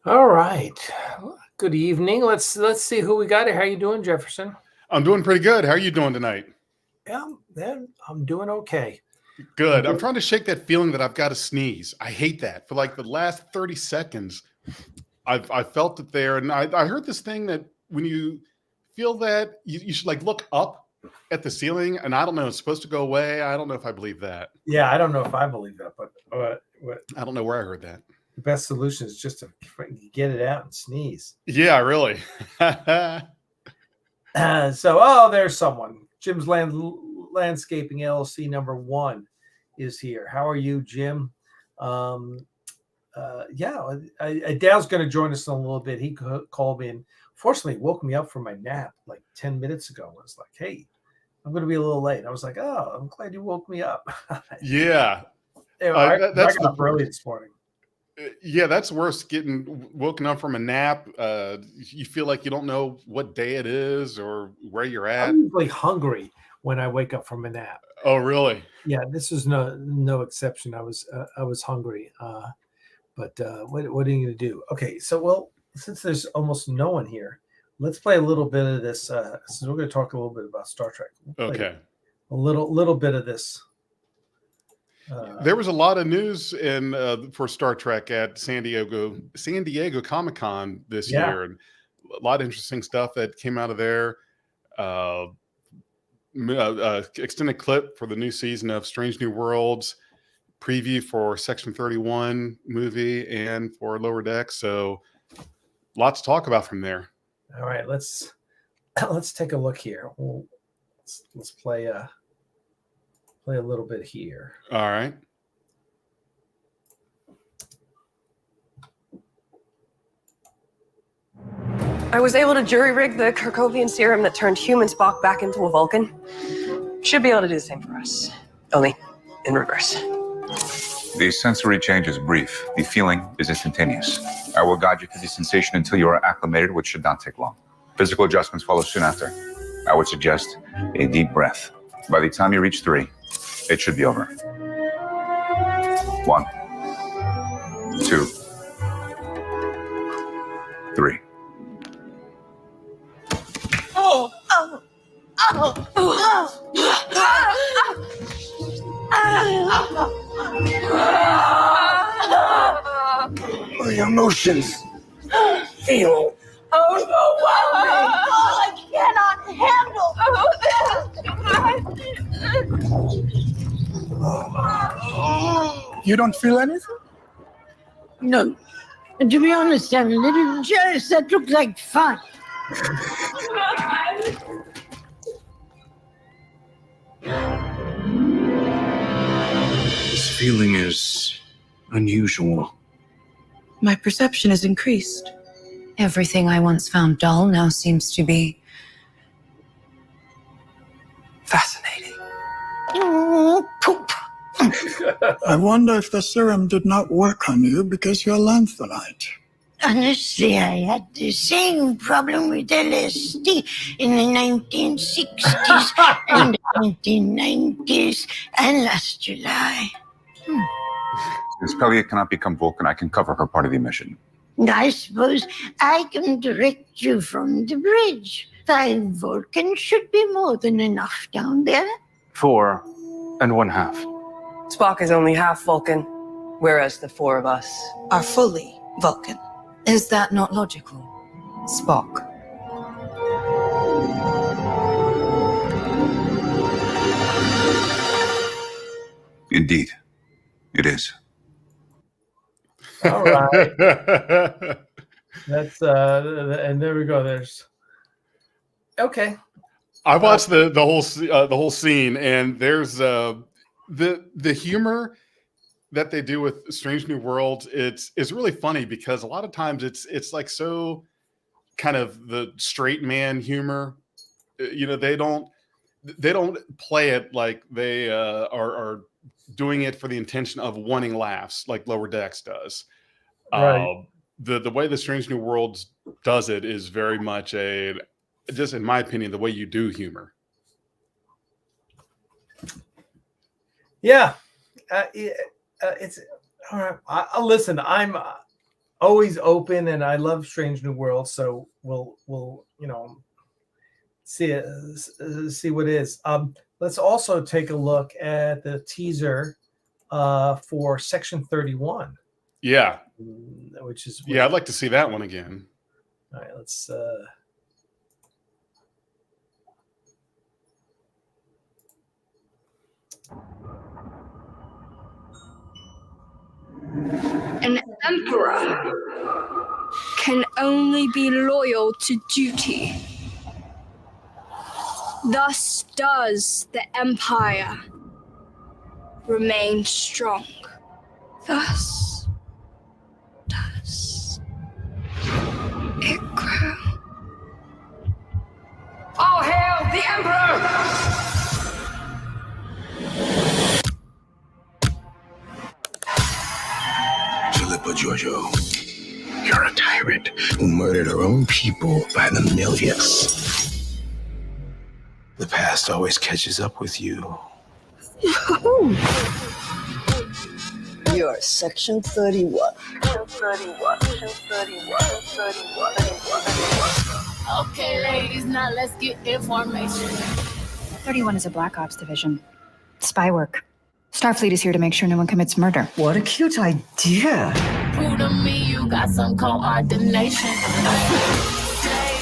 All right. Good evening. Let's see who we got here. How you doing, Jefferson? I'm doing pretty good. How are you doing tonight? Yeah, I'm doing okay. Good. I'm trying to shake that feeling that I've got to sneeze. I hate that. For like the last 30 seconds, I felt it there. And I heard this thing that when you feel that, you should like look up at the ceiling. And I don't know, it's supposed to go away. I don't know if I believe that. Yeah, I don't know if I believe that, but I don't know where I heard that. the best solution is just to get it out and sneeze. Yeah, really. There's someone. Jim's Landscaping LLC #1 is here. How are you, Jim? Dale's going to join us in a little bit. He called me and fortunately woke me up from my nap like 10 minutes ago. I was like, hey, I'm going to be a little late. I was like, oh, I'm glad you woke me up. Yeah. Anyway, I got up early this morning. Yeah, that's worse, getting woken up from a nap. You feel like you don't know what day it is or where you're at. I'm usually hungry when I wake up from a nap. Oh, really? Yeah, this is no exception. I was hungry. But what are you going to do? Okay, so since there's almost no one here, let's play a little bit of this. So we're going to talk a little bit about Star Trek. Okay. A little bit of this. There was a lot of news for Star Trek at San Diego ComicCon this year, and a lot of interesting stuff that came out of there. Extended clip for the new season of Strange New Worlds, preview for Section 31 movie, and for Lower Decks. So, lots to talk about from there. All right, let's take a look here. Let's play a little bit here. All right. I was able to jury-rig the Kirkovian serum that turned human Spock back into a Vulcan. Should be able to do the same for us, only in reverse. The sensory change is brief. The feeling is instantaneous. I will guide you through the sensation until you are acclimated, which should not take long. Physical adjustments follow soon after. I would suggest a deep breath. By the time you reach 3, it should be over. 1, 2, 3. My emotions feel overwhelming. I cannot handle. You don't feel anything? No. And to be honest, I'm a little jealous. That looks like fun. This feeling is unusual. My perception has increased. Everything I once found dull now seems to be fascinating. Oh, poop. I wonder if the serum did not work on you because you're lanthanite. Honestly, I had the same problem with LSD in the 1960s and the 1990s and last July. Since Kelley cannot become Vulcan, I can cover her part of the mission. I suppose I can direct you from the bridge. 5 Vulcans should be more than enough down there. 4 1/2. Spock is only half Vulcan, whereas the 4 of us Are fully Vulcan. Is that not logical? Spock. Indeed, it is. All right. That's and there we go. There's okay. I watched the whole scene, and there's the humor that they do with Strange New Worlds. It's really funny because a lot of times it's like so kind of the straight man humor. You know, they don't play it like they are doing it for the intention of wanting laughs like Lower Decks does. Right. The way the Strange New Worlds does it is very much just in my opinion, the way you do humor. Yeah. It's all right. Listen, I'm always open, and I love Strange New Worlds, so we'll see what it is. Let's also take a look at the teaser for Section 31. Yeah, which is I'd like to see that one again. All right, let's. An emperor can only be loyal to duty. Thus does the empire remain strong. Thus does it grow. All hail the emperor! Philippa Giorgio, you're a tyrant who murdered her own people by the millions. The past always catches up with you. You're Section 31. Okay, ladies, now let's get information. 31 is a Black Ops division. Spy work. Starfleet is here to make sure no one commits murder. What a cute idea. Prove to me you got some coordination.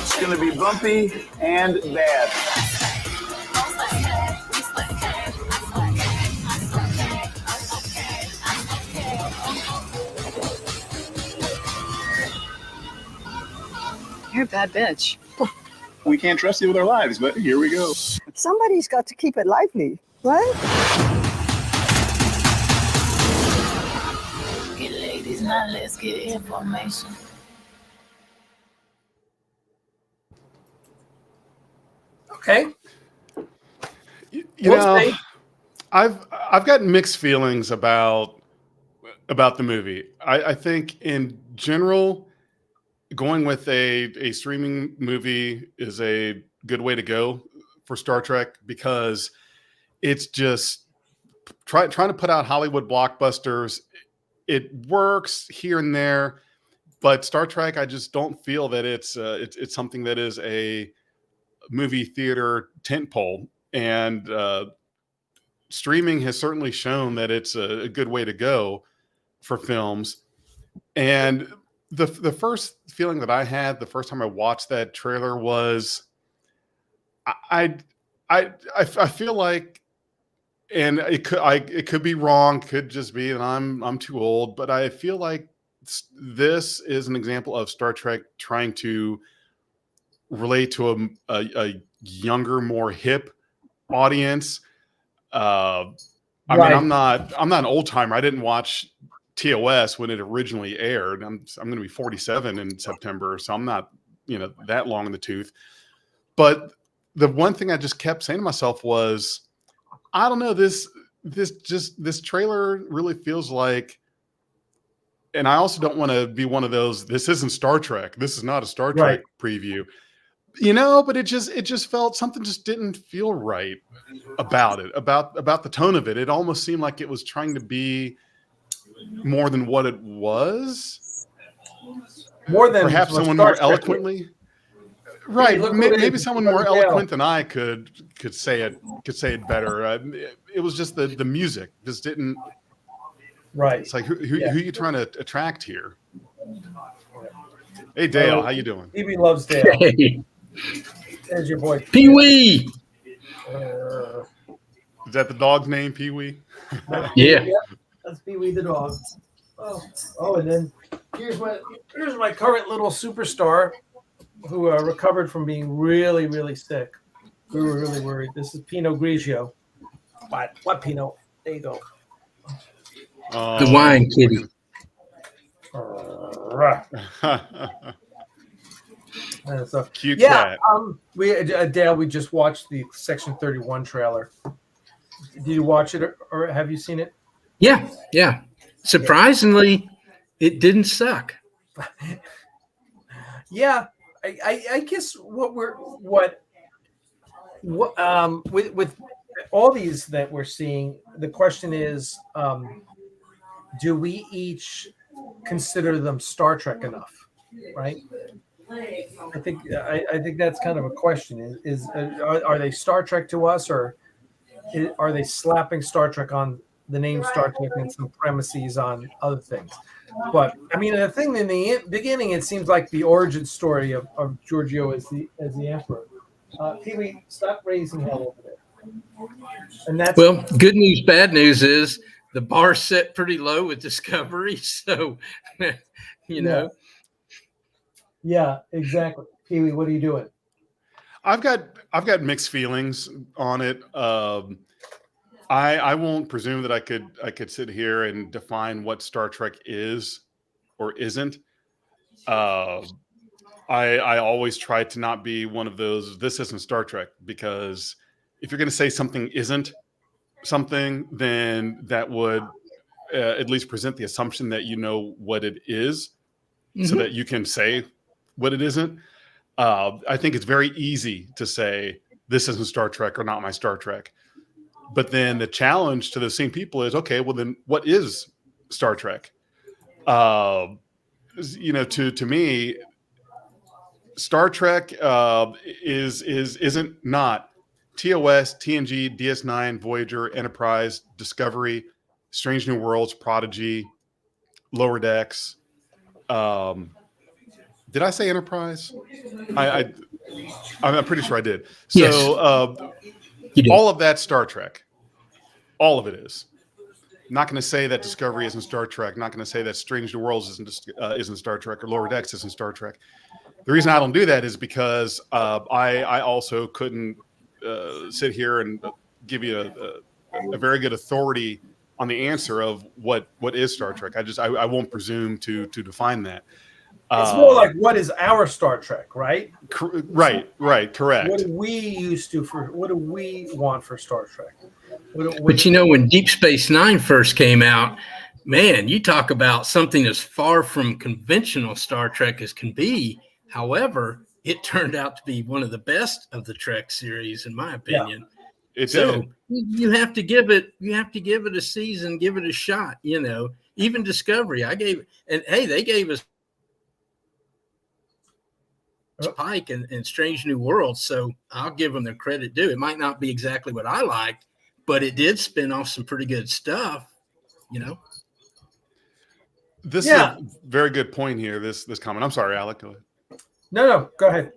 It's gonna be bumpy and bad. You're a bad bitch. We can't trust you with our lives, but here we go. Somebody's got to keep it lively, right? Okay, ladies, now let's get information. Okay. You know, I've got mixed feelings about the movie. I think in general, going with a streaming movie is a good way to go for Star Trek, because it's just trying to put out Hollywood blockbusters. It works here and there, but Star Trek, I just don't feel that it's something that is a movie theater tentpole. And streaming has certainly shown that it's a good way to go for films. And the first feeling that I had the first time I watched that trailer was I feel like, and it could be wrong, could just be that I'm too old, but I feel like this is an example of Star Trek trying to relate to a younger, more hip audience. I mean, I'm not an old timer. I didn't watch TOS when it originally aired. I'm going to be 47 in September, so I'm not, that long in the tooth. But the one thing I just kept saying to myself was, I don't know, this trailer really feels like, and I also don't want to be one of those, this isn't Star Trek. This is not a Star Trek preview. But it just felt, something just didn't feel right about it, about the tone of it. It almost seemed like it was trying to be more than what it was. More than perhaps someone more eloquently. Right. Maybe someone more eloquent than I could say it better. It was just the music just didn't. Right. It's like, who are you trying to attract here? Hey, Dale, how you doing? Pee-wee loves Dale. Hey. There's your boy. Pee-wee. Is that the dog's name, Pee-wee? Yeah. That's Pee-wee the dog. Oh, and then here's my current little superstar who recovered from being really, really sick. We were really worried. This is Pinot Grigio. What Pinot? There you go. The wine kitty. So, cute cat. Dale, we just watched the Section 31 trailer. Did you watch it, or have you seen it? Yeah. Surprisingly, it didn't suck. Yeah, I guess with all these that we're seeing, the question is, do we each consider them Star Trek enough, right? I think that's kind of a question. Are they Star Trek to us, or are they slapping Star Trek on the name Star Trek and some premises on other things? But I mean, the thing in the beginning, it seems like the origin story of Giorgio as the Emperor. Pee-wee, stop raising hell over there. And that's Well, good news, bad news is the bar's set pretty low with Discovery, so you know. Yeah, exactly. Pee-wee, what are you doing? I've got mixed feelings on it. I won't presume that I could sit here and define what Star Trek is or isn't. I always try to not be one of those, this isn't Star Trek, because if you're going to say something isn't something, then that would at least present the assumption that you know what it is, so that you can say what it isn't. I think it's very easy to say this isn't Star Trek or not my Star Trek. But then the challenge to those same people is, okay, well then what is Star Trek? To me, Star Trek isn't not TOS, TNG, DS9, Voyager, Enterprise, Discovery, Strange New Worlds, Prodigy, Lower Decks. Did I say Enterprise? I'm pretty sure I did. So Yes. All of that Star Trek. All of it is. Not going to say that Discovery isn't Star Trek. Not going to say that Strange New Worlds isn't Star Trek, or Lower Decks isn't Star Trek. The reason I don't do that is because I also couldn't sit here and give you a very good authority on the answer of what is Star Trek. I won't presume to define that. It's more like, what is our Star Trek, right? Right, correct. What do we want for Star Trek? But when Deep Space Nine first came out, man, you talk about something as far from conventional Star Trek as can be. However, it turned out to be one of the best of the Trek series, in my opinion. Yeah, you have to give it a season, give it a shot. Even Discovery, they gave us Pike and Strange New Worlds, so I'll give them their credit due. It might not be exactly what I liked, but it did spin off some pretty good stuff. This is a very good point here. This comment. I'm sorry, Alec. Go ahead. No, go ahead.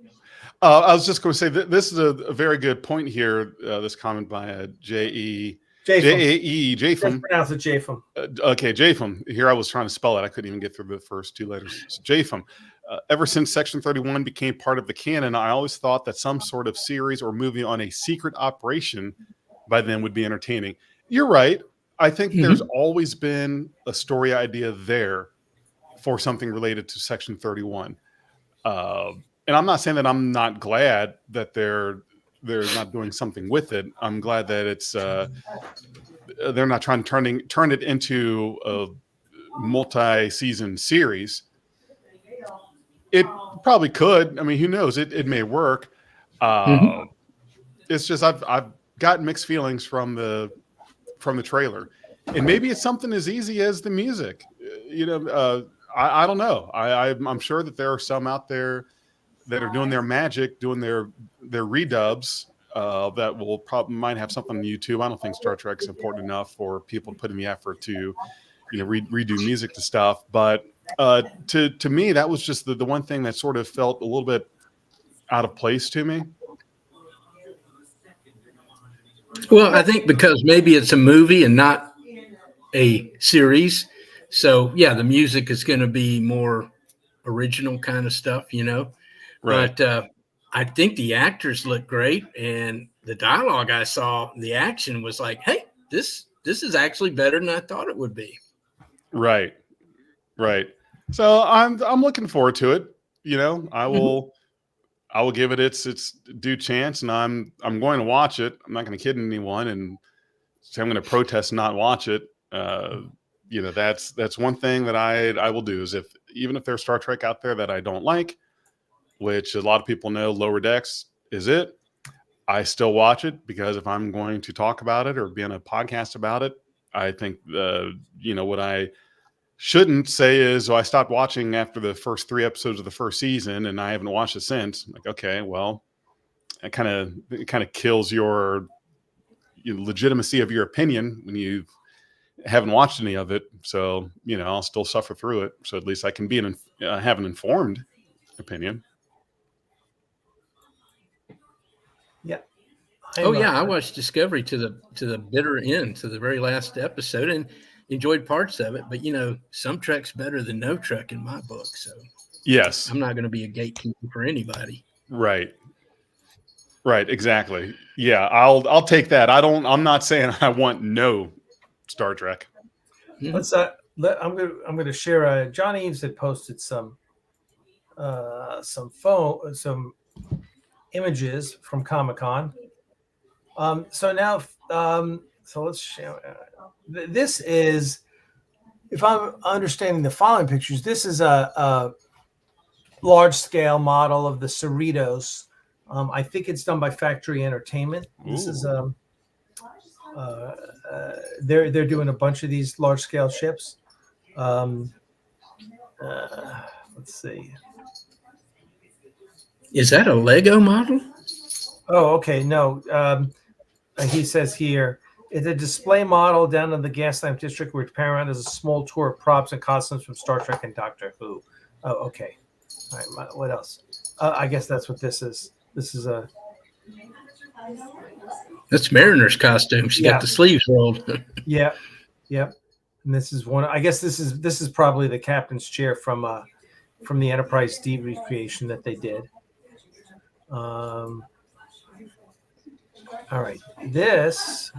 I was just going to say that this is a very good point here. This comment by J-A-E. Jafum. Pronounce it Jafum. Okay, Jafum. Here I was trying to spell it. I couldn't even get through the first two letters. So Jafum. Ever since Section 31 became part of the canon, I always thought that some sort of series or movie on a secret operation by then would be entertaining. You're right. I think there's always been a story idea there for something related to Section 31. And I'm not saying that I'm not glad that they're not doing something with it. I'm glad that it's they're not trying to turn it into a multi-season series. It probably could. I mean, who knows? It may work. It's just I've got mixed feelings from the trailer, and maybe it's something as easy as the music. I don't know. I'm sure that there are some out there that are doing their magic, doing their redubs that will probably might have something on YouTube. I don't think Star Trek is important enough for people to put in the effort to redo music to stuff, but to me, that was just the one thing that sort of felt a little bit out of place to me. Well, I think because maybe it's a movie and not a series. So, yeah, the music is going to be more original kind of stuff, Right. But I think the actors look great. And the dialogue I saw, the action was like, hey, this is actually better than I thought it would be. Right. So I'm looking forward to it. I will give it its due chance, and I'm going to watch it. I'm not going to kid anyone and say I'm going to protest and not watch it. That's one thing that I will do is even if there's Star Trek out there that I don't like, which a lot of people know Lower Decks is it, I still watch it because if I'm going to talk about it or be on a podcast about it, I think what shouldn't say is, I stopped watching after the first 3 episodes of the first season and I haven't watched it since. I'm like, okay, well, it kind of kills your legitimacy of your opinion when you haven't watched any of it. So, I'll still suffer through it. So at least I can have an informed opinion. Yeah. I watched Discovery to the bitter end, to the very last episode, and enjoyed parts of it. But some Trek's better than no Trek in my book. So yes, I'm not going to be a gatekeeper for anybody. Right. Exactly. Yeah. I'll take that. I'm not saying I want no Star Trek. Let's I'm going to share. John Eaves had posted some images from ComicCon. So now, so let's share. This is, if I'm understanding the following pictures, this is a large scale model of the Cerritos. I think it's done by Factory Entertainment. This is they're doing a bunch of these large scale ships. Let's see. Is that a Lego model? Oh, okay. No. He says here, it's a display model down in the Gaslamp District where Paramount is a small tour of props and costumes from Star Trek and Doctor Who. Oh, okay. All right. What else? I guess that's what this is. This is a... That's Mariner's costume. She got the sleeves rolled. Yeah. Yep. And this is one. I guess this is probably the captain's chair from the Enterprise D recreation that they did. All right. This.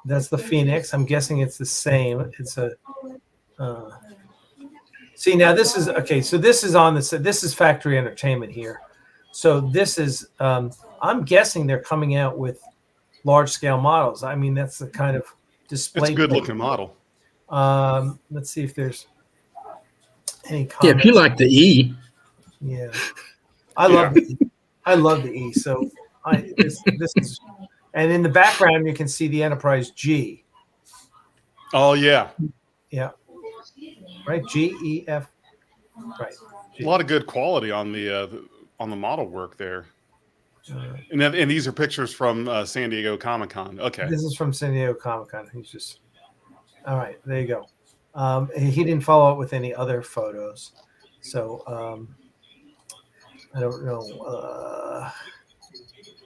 That's the Phoenix. I'm guessing it's the same. It's a. See, now this is okay. So this is on the. This is Factory Entertainment here. So this is. I'm guessing they're coming out with large scale models. I mean, that's the kind of display. It's a good looking model. Let's see if there's any comments. Yeah, if you like the E. Yeah, I love the E. I love the E. So this is, and in the background you can see the Enterprise G. Oh yeah. Yeah. Right. GEF. Right. G. A lot of good quality on the model work there. And these are pictures from San Diego Comic-Con. Okay. This is from San Diego Comic-Con. He's just all right. There you go. He didn't follow up with any other photos, so I don't know.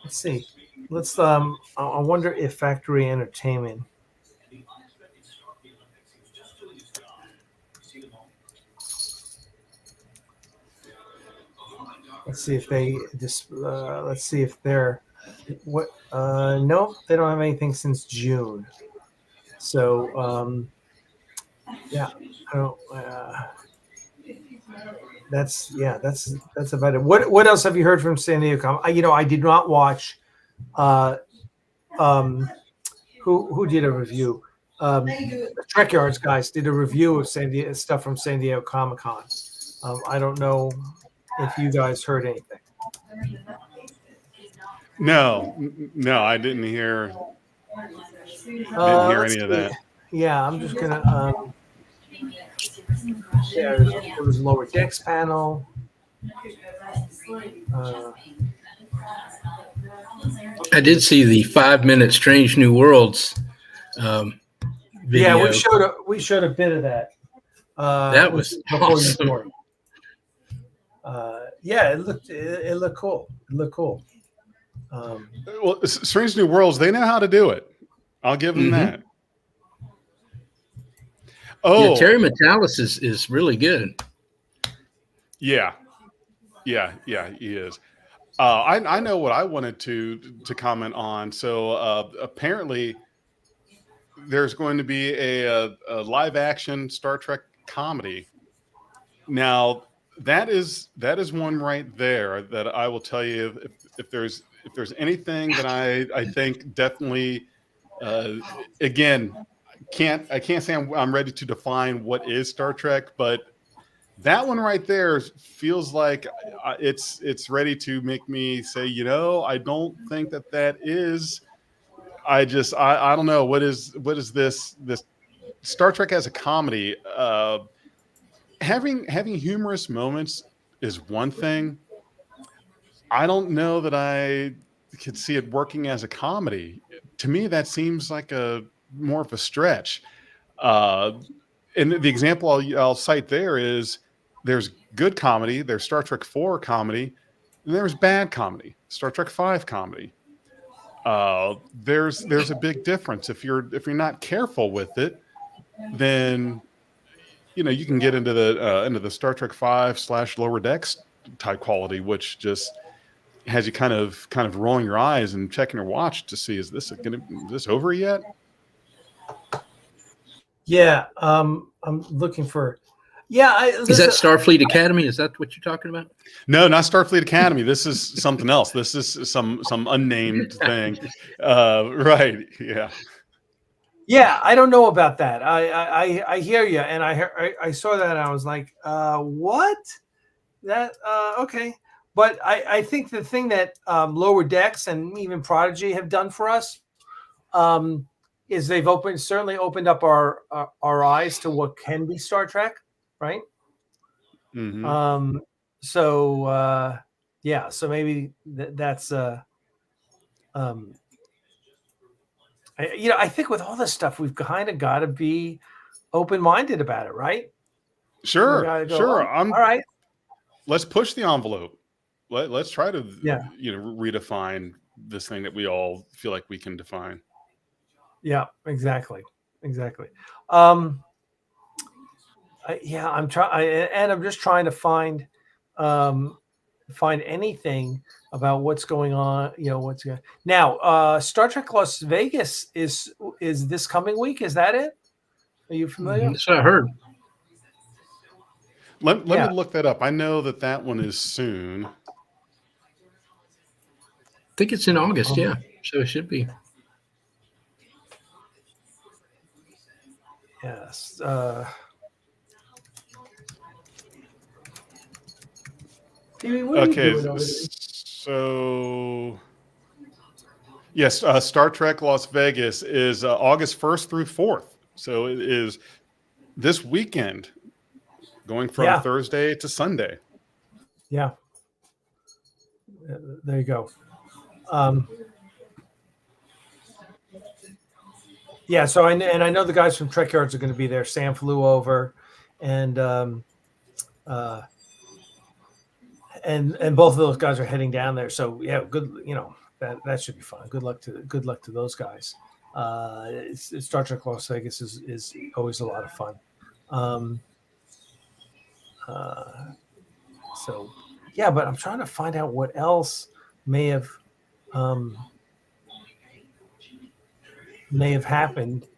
Let's see. Let's. I wonder if Factory Entertainment. Let's see if they just. Let's see if they're. What? No, they don't have anything since June. So, yeah, I don't. That's about it. What else have you heard from San Diego Comic? I did not watch. Who did a review? The Trek Yards guys did a review of stuff from San Diego Comic-Con. I don't know if you guys heard anything. No, I didn't hear. Didn't hear any of that. Yeah, I'm just gonna. Yeah, there was a lower decks panel. I did see the 5-minute Strange New Worlds video. Yeah, we showed a bit of that. That was awesome. Yeah, it looked cool. It looked cool. Well, Strange New Worlds, they know how to do it. I'll give them that. Oh, yeah, Terry Metalis is really good. Yeah, he is. I know what I wanted to comment on. So apparently, there's going to be a live action Star Trek comedy. Now that is one right there that I will tell you if there's anything that I think definitely again. I can't say I'm ready to define what is Star Trek, but that one right there feels like it's ready to make me say, I don't think that is. I don't know what is this Star Trek as a comedy, having humorous moments is one thing. I don't know that I could see it working as a comedy. To me, that seems like more of a stretch. And the example I'll cite there is there's good comedy, there's Star Trek 4 comedy, and there's bad comedy, Star Trek 5 comedy. There's a big difference. If you're not careful with it, then you can get into the Star Trek 5 / Lower Decks type quality, which just has you kind of rolling your eyes and checking your watch to see, is this over yet? Yeah, I'm looking for. Yeah, is that Starfleet Academy? Is that what you're talking about? No, not Starfleet Academy. This is something else. This is some unnamed thing. Right? Yeah. Yeah, I don't know about that. I hear you, and I saw that, and I was like, what? That okay. But I think the thing that Lower Decks and even Prodigy have done for us is they've certainly opened up our eyes to what can be Star Trek, right? Mm-hmm. So maybe that's I think with all this stuff, we've kind of got to be open-minded about it, right? Sure. All right. Let's push the envelope. Let's try to redefine this thing that we all feel like we can define. Yeah, exactly. I'm just trying to find anything about what's going on. What's going now. Star Trek Las Vegas is this coming week. Is that it? Are you familiar? That's what I heard. Let me look that up. I know that one is soon. I think it's in August. So it should be. Yes. Okay. So yes, Star Trek Las Vegas is August 1st through 4th. So it is this weekend, going from Thursday to Sunday. Yeah. There you go. So I know the guys from Trek Yards are going to be there. Sam flew over, and both of those guys are heading down there. So yeah, good. That should be fun. Good luck to those guys. Star Trek Las Vegas is always a lot of fun. But I'm trying to find out what else may have happened.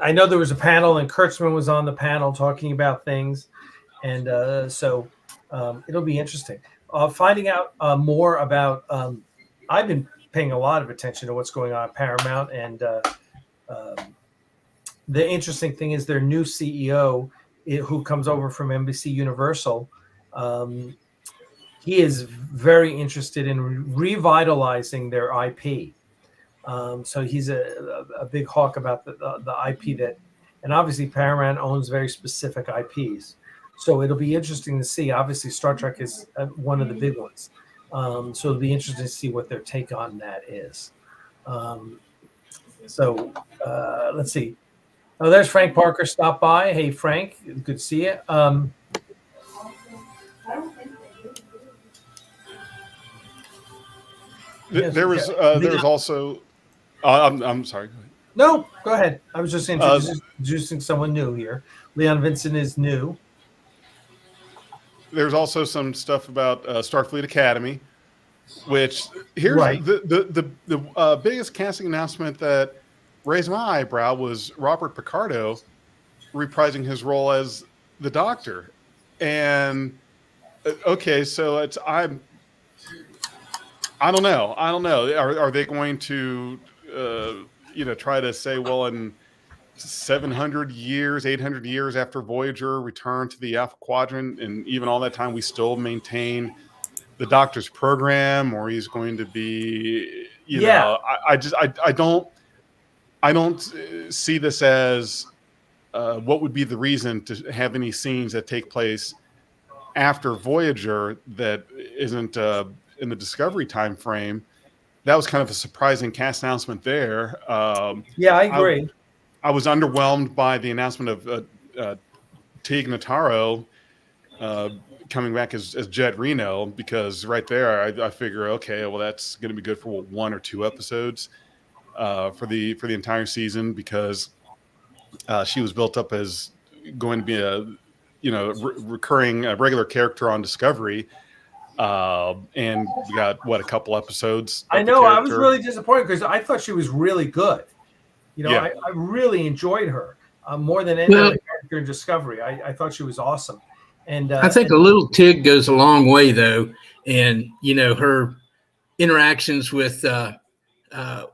I know there was a panel, and Kurtzman was on the panel talking about things, and it'll be interesting. Finding out more about. I've been paying a lot of attention to what's going on at Paramount, and the interesting thing is their new CEO, who comes over from NBC Universal. He is very interested in revitalizing their IP. So he's a big hawk about the IP and obviously Paramount owns very specific IPs. So it'll be interesting to see. Obviously, Star Trek is one of the big ones. So it'll be interesting to see what their take on that is. Let's see. Oh, there's Frank Parker stopped by. Hey, Frank, good to see you. There was also. I'm sorry. Go ahead. No, go ahead. I was just introducing someone new here. Leon Vincent is new. There's also some stuff about Starfleet Academy, which here's the biggest casting announcement that raised my eyebrow was Robert Picardo reprising his role as the Doctor. And okay, so I don't know. Are they going to try to say, well, in 700 years, 800 years after Voyager returned to the Alpha Quadrant, and even all that time, we still maintain the Doctor's program, or he's going to be, I don't see this as what would be the reason to have any scenes that take place after Voyager that isn't in the Discovery time frame. That was kind of a surprising cast announcement there. Yeah, I agree. I was underwhelmed by the announcement of Teague Notaro coming back as Jet Reno, because right there I figure, okay, well, that's going to be good for 1 or 2 episodes for the entire season, because she was built up as going to be a recurring regular character on Discovery, and we got a couple episodes. I know, I was really disappointed because I thought she was really good. Yeah. I really enjoyed her more than any other character in Discovery. I thought she was awesome. And I think a little Tig goes a long way, though. And, her interactions with,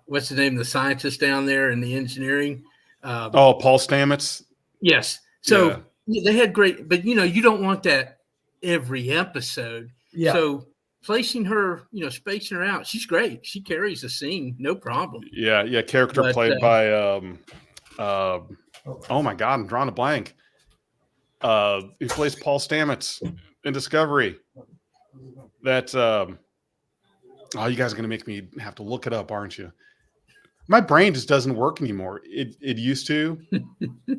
what's the name of the scientist down there in the engineering? Paul Stamets. Yes. So they had great, but, you don't want that every episode. Yeah. So placing her, spacing her out, she's great. She carries the scene, no problem. Yeah. Character played by, oh my God, I'm drawing a blank. He plays Paul Stamets in Discovery. That's you guys are gonna make me have to look it up, aren't you? My brain just doesn't work anymore. It used to.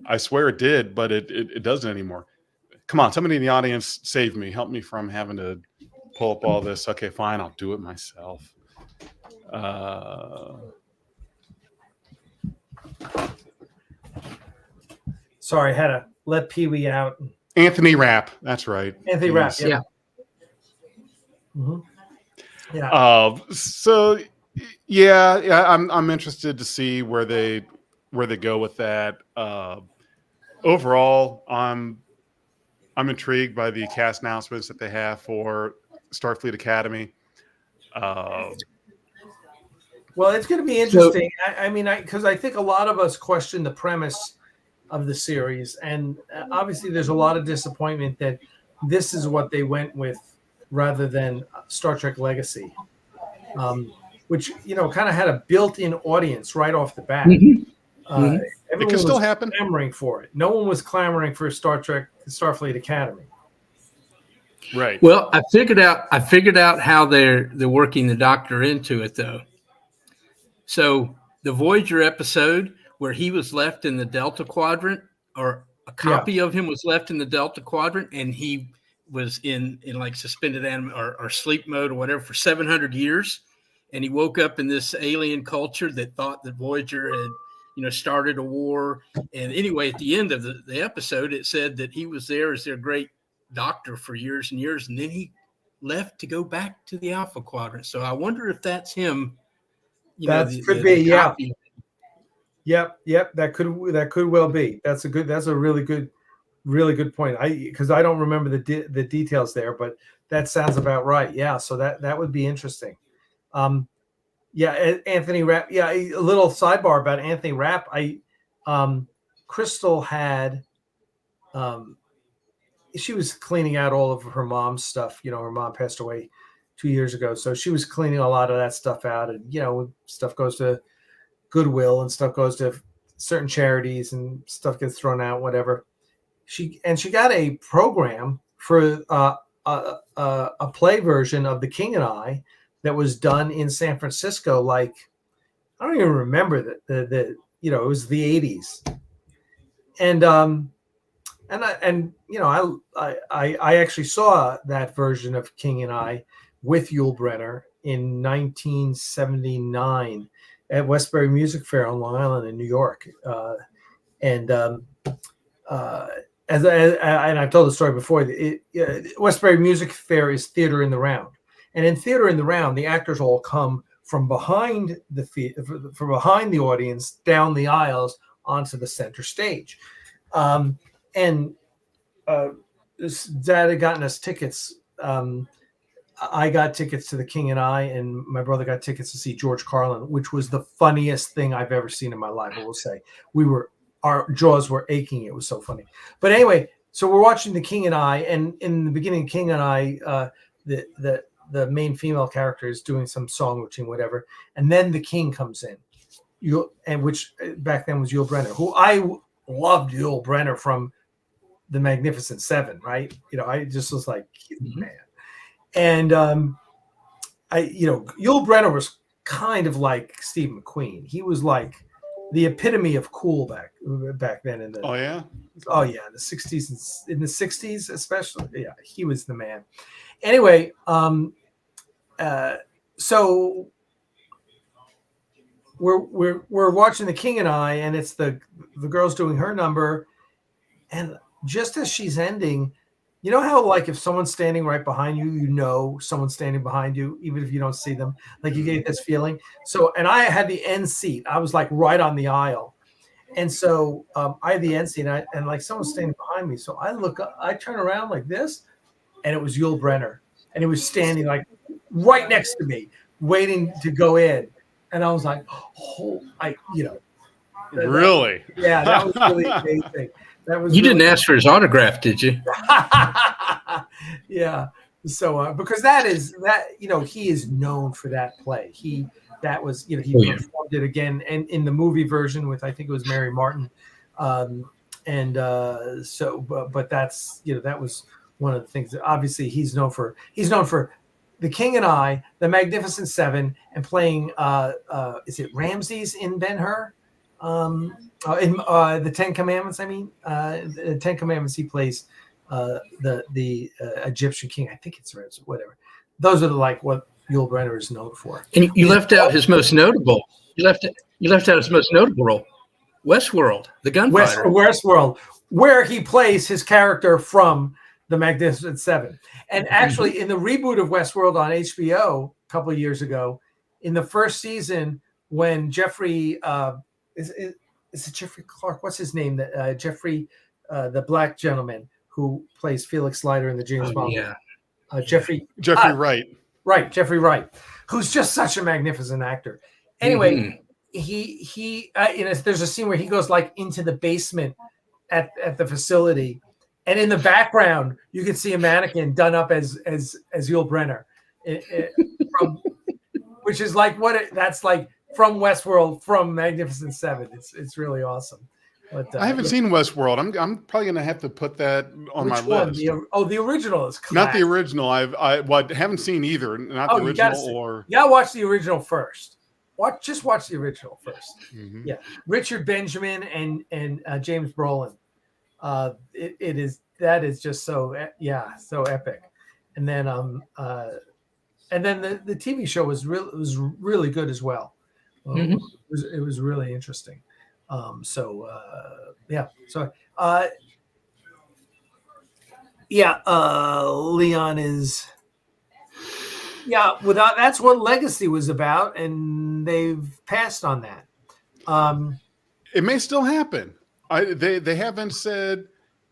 I swear it did, but it doesn't anymore. Come on, somebody in the audience save me. Help me from having to pull up all this. Okay, fine, I'll do it myself. Sorry, I had to let Pee-wee out. Anthony Rapp, that's right. Anthony Rapp, yeah. Mm-hmm. Yeah. So yeah, I'm interested to see where they go with that. Overall, I'm intrigued by the cast announcements that they have for Starfleet Academy. Well, it's going to be interesting. Because I think a lot of us question the premise of the series, and obviously there's a lot of disappointment that this is what they went with rather than Star Trek Legacy, which kind of had a built-in audience right off the bat. It can still happen. Clamoring for it. No one was clamoring for Starfleet Academy. Right. Well, I figured out how they're working the Doctor into it, though. So the Voyager episode where he was left in the Delta Quadrant, or a copy of him was left in the Delta Quadrant, and he was in like suspended or sleep mode or whatever for 700 years. And he woke up in this alien culture that thought that Voyager had, started a war. And anyway, at the end of the episode, it said that he was there as their great doctor for years and years. And then he left to go back to the Alpha Quadrant. So I wonder if that's him. Could be. Yep. That could well be. That's a really good point. Because I don't remember the details there, but that sounds about right. Yeah. So that would be interesting. Anthony Rapp. Yeah. A little sidebar about Anthony Rapp. Crystal had, she was cleaning out all of her mom's stuff. Her mom passed away 2 years ago. So she was cleaning a lot of that stuff out, and, stuff goes to Goodwill and stuff goes to certain charities and stuff gets thrown out, whatever. She got a program for a play version of The King and I that was done in San Francisco. Like, I don't even remember that it was the 80s. And I actually saw that version of King and I with Yul Brynner in 1979 at Westbury Music Fair on Long Island in New York. And I've told the story before, Westbury Music Fair is theater in the round. And in theater in the round, the actors all come from behind the audience, down the aisles onto the center stage. Dad had gotten us tickets. I got tickets to The King and I, and my brother got tickets to see George Carlin, which was the funniest thing I've ever seen in my life. I will say, our jaws were aching. It was so funny. But anyway, so we're watching The King and I, and in the beginning, King and I, the main female character is doing some song routine, whatever, and then the King comes in, which back then was Yul Brynner, who I loved Yul Brynner from The Magnificent Seven, right? I just was like, man. And Yul Brynner was kind of like Steve McQueen. He was like the epitome of cool back then in the in the 60s, in the 60s especially. Yeah, he was the man. Anyway, so we're watching The King and I, and it's the girl's doing her number, and just as she's ending, you know how like if someone's standing right behind you, someone's standing behind you, even if you don't see them, like you get this feeling. So, and I had the end seat. I was like right on the aisle. And so I had the end seat, and like someone's standing behind me. So I look up, I turn around like this, and it was Yul Brynner. And he was standing like right next to me, waiting to go in. And I was like, really? Yeah, that was really amazing. You didn't ask for his autograph, did you? Yeah. So because that he is known for that play. He performed it again and in the movie version with, I think it was Mary Martin. But that's, that was one of the things that obviously he's known for. He's known for The King and I, The Magnificent Seven, and playing is it Ramses in Ben-Hur? In the Ten Commandments, the Ten Commandments, he plays the Egyptian king. I think it's Ramses, whatever. Those are like what Yul Brynner is known for. And you left out his most notable. You left out his most notable role, Westworld, the gunfighter. Westworld, where he plays his character from The Magnificent Seven. And actually, in the reboot of Westworld on HBO a couple of years ago, in the first season, when Jeffrey is it Jeffrey Clark? What's his name? Jeffrey, the black gentleman who plays Felix Leiter in the James Bond. Yeah. Jeffrey Wright. Right, Jeffrey Wright, who's just such a magnificent actor. Anyway, there's a scene where he goes like into the basement at the facility, and in the background you can see a mannequin done up as Yul Brynner, which is like that's like from Westworld, from Magnificent Seven. It's really awesome. But I haven't seen Westworld. I'm probably going to have to put that on my list. The original is classic. Not the original. I haven't seen either. Not the original. You gotta watch the original first. Just watch the original first. Mm-hmm. Yeah, Richard Benjamin and James Brolin. That is just so epic. And then the TV show was really good as well. It was really interesting. Leon is that's what Legacy was about, and they've passed on that. It may still happen. They haven't said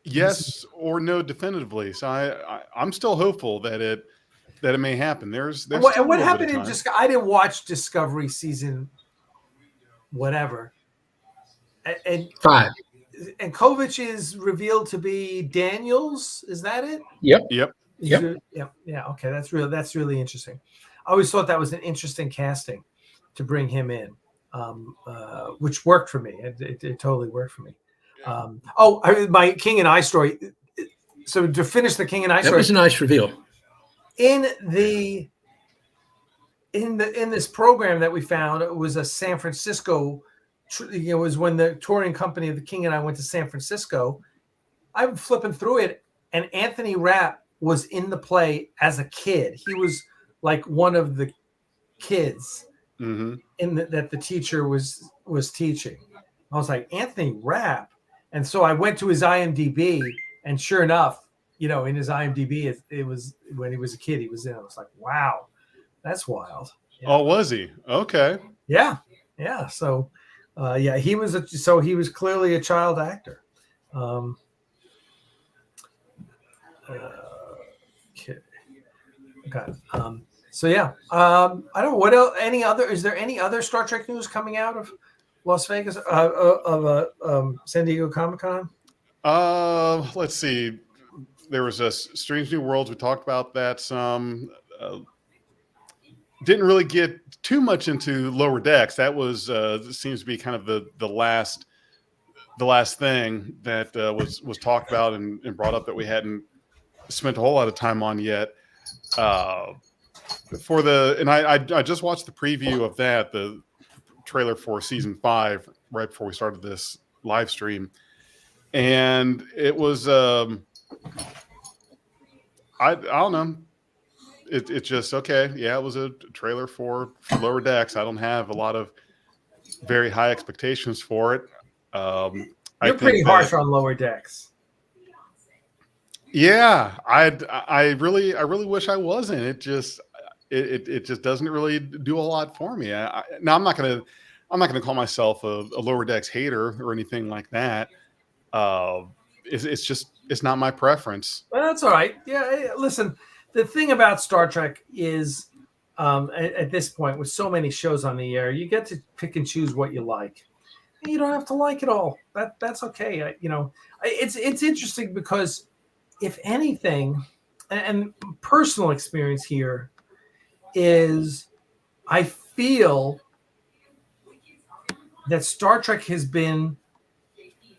yes or no definitively, so I'm still hopeful that it may happen. There's what happened in I didn't watch Discovery season whatever. And 5. And Kovic is revealed to be Daniels. Is that it? Yep. Yeah. Okay, that's really interesting. I always thought that was an interesting casting to bring him in, which worked for me. It totally worked for me. My King and I story. So to finish the King and I story, that was a nice reveal. In this program that we found, it was a San Francisco. It was when the touring company of The King and I went to San Francisco. I'm flipping through it, and Anthony Rapp was in the play as a kid. He was like one of the kids that the teacher was teaching. I was like, Anthony Rapp, and so I went to his IMDb, and sure enough, in his IMDb, it was when he was a kid. He was in. I was like, wow, that's wild. Yeah. Oh, was he? Okay. Yeah. So. He was clearly a child actor. Okay. I don't know what else. Is there any other Star Trek news coming out of Las Vegas of San Diego ComicCon? Let's see. There was a Strange New Worlds. We talked about that some. Didn't really get too much into Lower Decks. That was seems to be kind of the last the last thing that was talked about and brought up that we hadn't spent a whole lot of time on yet. I just watched the preview of that, the trailer for season 5, right before we started this live stream, and it was I don't know. It's just okay. Yeah, it was a trailer for Lower Decks. I don't have a lot of very high expectations for it. You're pretty harsh on Lower Decks. Yeah, I really wish I wasn't. It just doesn't really do a lot for me. Now I'm not gonna call myself a Lower Decks hater or anything like that. It's not my preference. Well, that's all right. Yeah, listen. The thing about Star Trek is, at this point, with so many shows on the air, you get to pick and choose what you like. You don't have to like it all. That's okay. It's interesting because, if anything, and personal experience here is, I feel that Star Trek has been,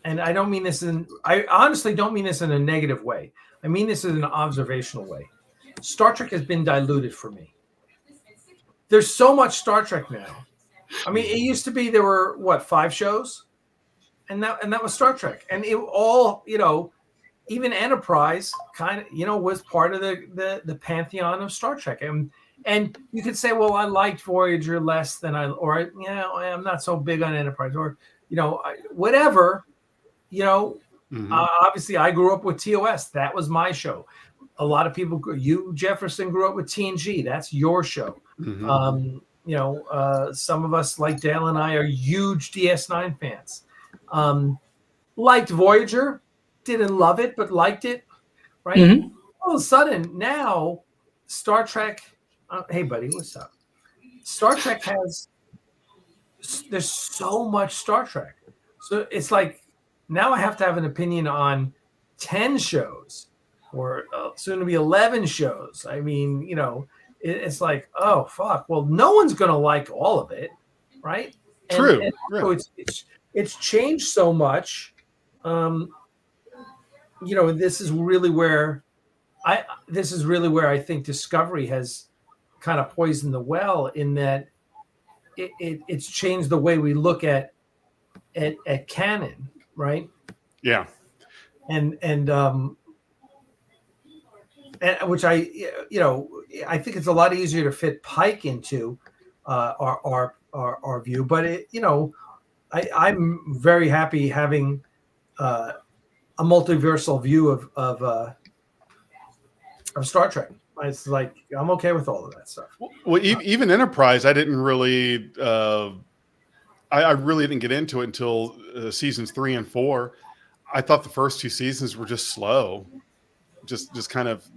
and I honestly don't mean this in a negative way. I mean this in an observational way. Star Trek has been diluted for me. There's so much Star Trek now. I mean, it used to be there were 5 shows, and that was Star Trek, and it all, even Enterprise kind of, was part of the pantheon of Star Trek, and you could say, well, I liked Voyager less than I'm not so big on Enterprise, or whatever, Obviously, I grew up with TOS. That was my show. A lot of people, Jefferson, grew up with TNG. That's your show. Mm-hmm. Some of us, like Dale and I, are huge DS9 fans. Liked Voyager, didn't love it, but liked it. Right? Mm-hmm. All of a sudden, now Star Trek. Hey, buddy, what's up? Star Trek there's so much Star Trek. So it's like now I have to have an opinion on 10 shows or soon to be 11 shows. I mean, it's like, oh, fuck. Well, no one's going to like all of it, right? True. So it's changed so much. This is really where I think Discovery has kind of poisoned the well, in that it's changed the way we look at canon, right? Yeah. And which I think it's a lot easier to fit Pike into our view, but I'm very happy having a multiversal view of Star Trek. It's like I'm okay with all of that stuff. Well, even Enterprise, I didn't really, I really didn't get into it until seasons 3 and 4. I thought the first 2 seasons were just slow, just kind of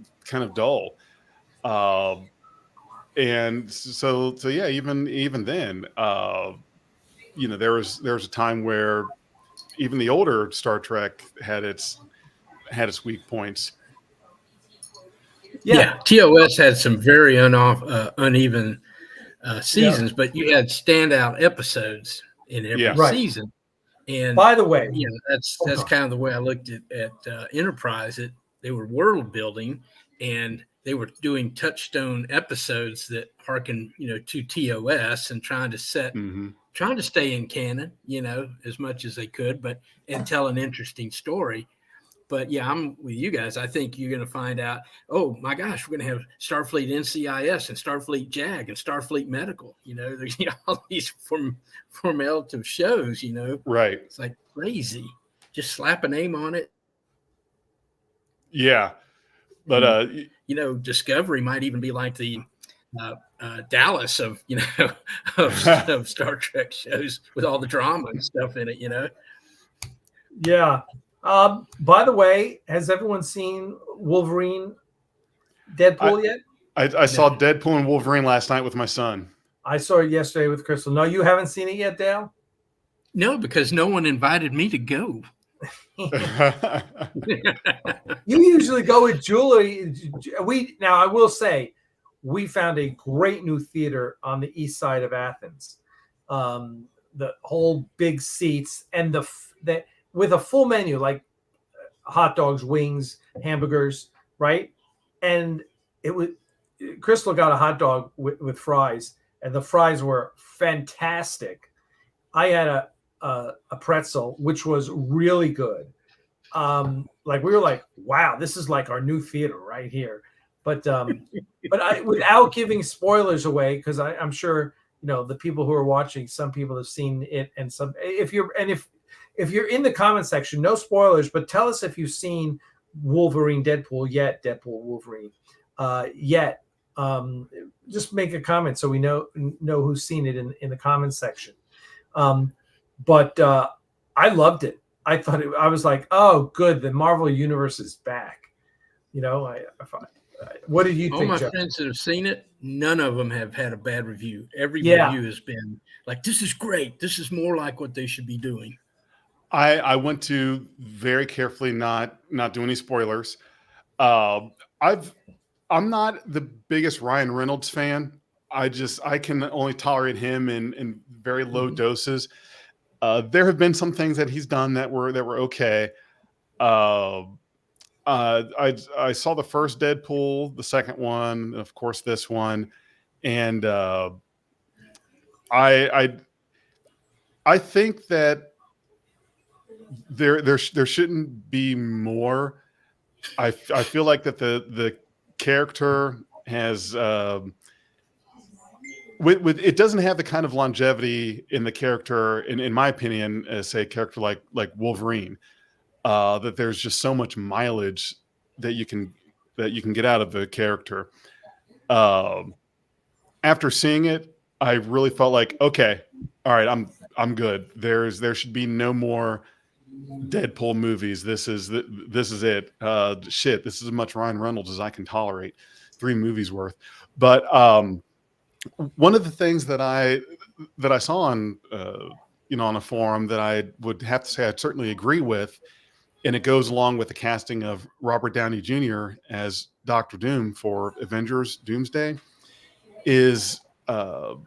dull, and so yeah. Even then, there was a time where even the older Star Trek had its weak points. Yeah, TOS had some very uneven seasons, but you had standout episodes in every season. And by the way, that's kind of the way I looked at Enterprise. They were world building, and they were doing touchstone episodes that harken, to TOS, and trying to stay in canon, as much as they could, and tell an interesting story. But yeah, I'm with you guys. I think you're going to find out, oh my gosh, we're going to have Starfleet NCIS and Starfleet JAG and Starfleet Medical. There's all these formative shows. Right? It's like crazy. Just slap a name on it. Yeah, but Discovery might even be like the Dallas of of Star Trek shows, with all the drama and stuff in it. Yeah. By the way, has everyone seen Wolverine Deadpool yet? I saw Deadpool and Wolverine last night with my son. I saw it yesterday with Crystal. No, you haven't seen it yet, Dale? No, because no one invited me to go. You usually go with Julie. Now, I will say, we found a great new theater on the east side of Athens. The whole big seats, and with a full menu, like hot dogs, wings, hamburgers, right? And Crystal got a hot dog with fries, and the fries were fantastic. I had a pretzel, which was really good. Like we were like, wow, this is like our new theater right here. But without giving spoilers away, because I'm sure the people who are watching, some people have seen it, and some if you're in the comment section, no spoilers, but tell us if you've seen Wolverine, Deadpool yet, Deadpool, Wolverine yet. Just make a comment so we know who's seen it in the comments section. But I loved it. I thought I was like, oh, good, the Marvel Universe is back. What did you think? All my Jeff? friends that have seen it, none of them have had a bad review. Every review has been like, this is great. This is more like what they should be doing. I went to very carefully not do any spoilers. I'm not the biggest Ryan Reynolds fan. I can only tolerate him in very low doses. There have been some things that he's done that were okay. I saw the first Deadpool, the second one, of course this one, and I think that there shouldn't be more. I feel like that the character has with it doesn't have the kind of longevity in the character, in my opinion, as say a character like Wolverine. That there's just so much mileage that you can get out of the character. After seeing it, I really felt like, okay, all right, I'm good. There should be no more Deadpool movies. This is it. Shit, this is as much Ryan Reynolds as I can tolerate. 3 movies worth. But one of the things that I saw on on a forum that I would have to say I certainly agree with, and it goes along with the casting of Robert Downey Jr. as Dr. Doom for Avengers Doomsday, is and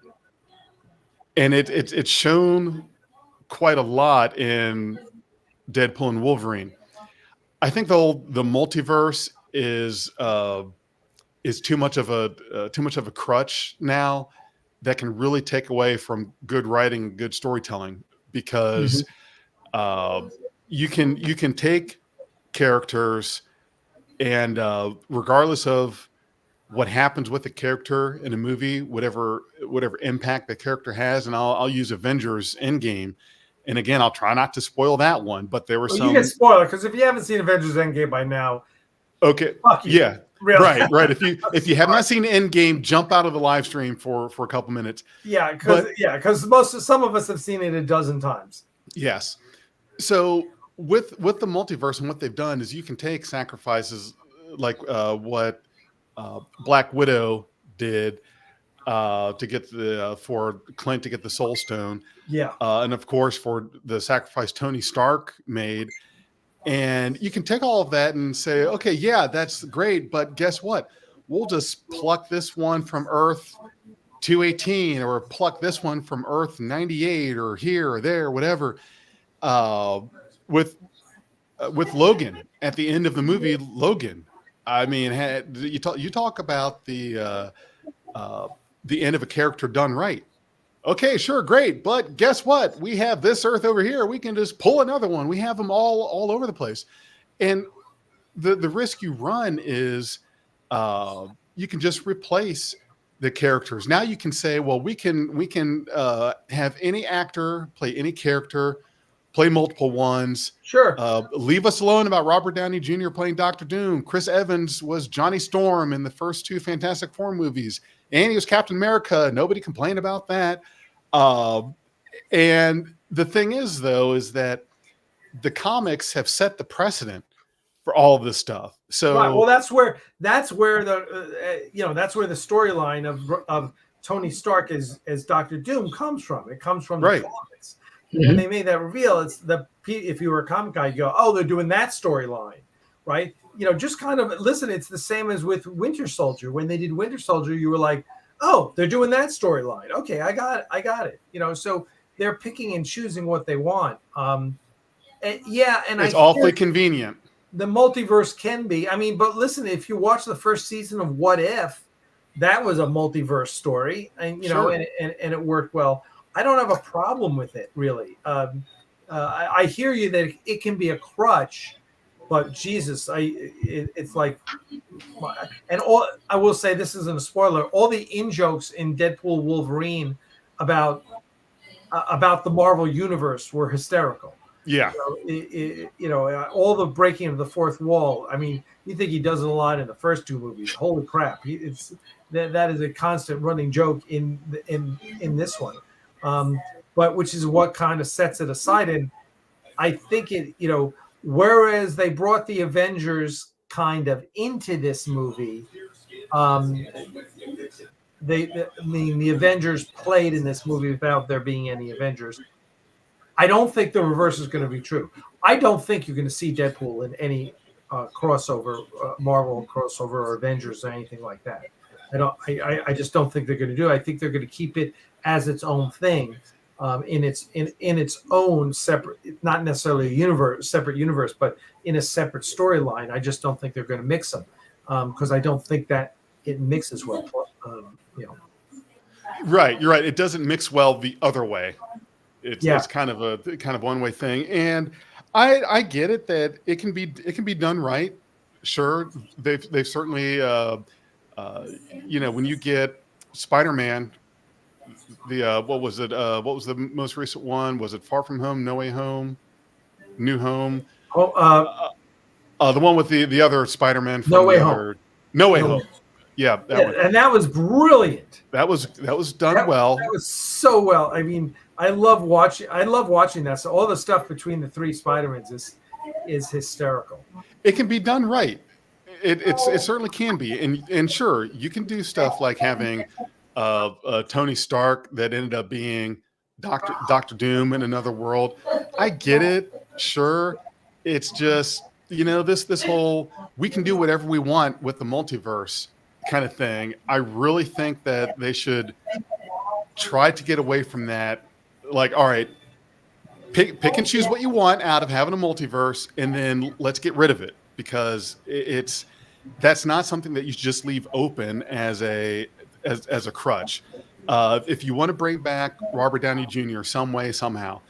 it's shown quite a lot in Deadpool and Wolverine. I think the multiverse is too much of a crutch now that can really take away from good writing, good storytelling, because you can take characters and regardless of what happens with the character in a movie, whatever impact the character has, and I'll use Avengers Endgame. And again, I'll try not to spoil that one, but there were some. You can spoil it because if you haven't seen Avengers Endgame by now, okay, fuck you. Yeah, really? right. If you have not seen Endgame, jump out of the live stream for a couple minutes. Yeah, because some of us have seen it a dozen times. Yes. So with the multiverse and what they've done is you can take sacrifices like what Black Widow did to get for Clint to get the Soul Stone. Yeah. And of course for the sacrifice Tony Stark made. And you can take all of that and say, okay, yeah, that's great. But guess what? We'll just pluck this one from Earth 218 or pluck this one from Earth 98 or here or there, whatever. With Logan at the end of the movie, Logan. I mean, you talk about the end of a character done right. Okay, sure, great, but guess what? We have this Earth over here. We can just pull another one. We have them all over the place, and the risk you run is you can just replace the characters. Now you can say, well, we can have any actor play any character. Play multiple ones. Sure. Leave us alone about Robert Downey Jr. playing Dr. Doom. Chris Evans was Johnny Storm in the first 2 Fantastic Four movies. And he was Captain America. Nobody complained about that. And the thing is, though, is that the comics have set the precedent for all of this stuff. So, right. Well, that's where the storyline of Tony Stark as Dr. Doom comes from. It comes from the comics. And they made that reveal. It's if you were a comic guy, you go, oh, they're doing that storyline, right? Just kind of listen. It's the same as with Winter Soldier. When they did Winter Soldier, you were like, oh, they're doing that storyline. Okay, I got it. So they're picking and choosing what they want. Yeah, and it's awfully convenient. The multiverse can be. I mean, but listen, if you watch the first season of What If, that was a multiverse story, and Sure. and it worked well. I don't have a problem with it, really. I hear you that it can be a crutch, but Jesus, it's like, and I will say, this isn't a spoiler. All the in jokes in Deadpool Wolverine about the Marvel universe were hysterical. Yeah. All the breaking of the fourth wall. I mean, you think he does it a lot in the first two movies. Holy crap! That is a constant running joke in this one, but which is what kind of sets it aside. And I think whereas they brought the Avengers kind of into this movie, the Avengers played in this movie without there being any Avengers. I don't think the reverse is going to be true. I don't think you're going to see Deadpool in any crossover, Marvel crossover or Avengers or anything like that. I just don't think they're going to do it. I think they're going to keep it as its own thing, in its own separate, not necessarily a separate universe, but in a separate storyline. I just don't think they're going to mix them, because I don't think that it mixes well. Right, you're right. It doesn't mix well the other way. It's kind of a one-way thing, and I get it that it can be done right. Sure, they've certainly when you get Spider-Man, what was the most recent one? Was it Far From Home, No Way Home, New Home? Oh, the one with the other Spider-Man. No Way Home. No Way Home. Yeah, and that was brilliant. That was done well. That was so well. I mean, I love watching that. So all the stuff between the three Spider-Mans is hysterical. It can be done right. It certainly can be, and sure, you can do stuff like having Tony Stark that ended up being Doctor Doom in another world. I get it. Sure, it's just this whole we can do whatever we want with the multiverse kind of thing. I really think that they should try to get away from that. Like, all right, pick and choose what you want out of having a multiverse, and then let's get rid of it, because that's not something that you just leave open as a crutch. If you want to bring back Robert Downey Jr. some way, somehow,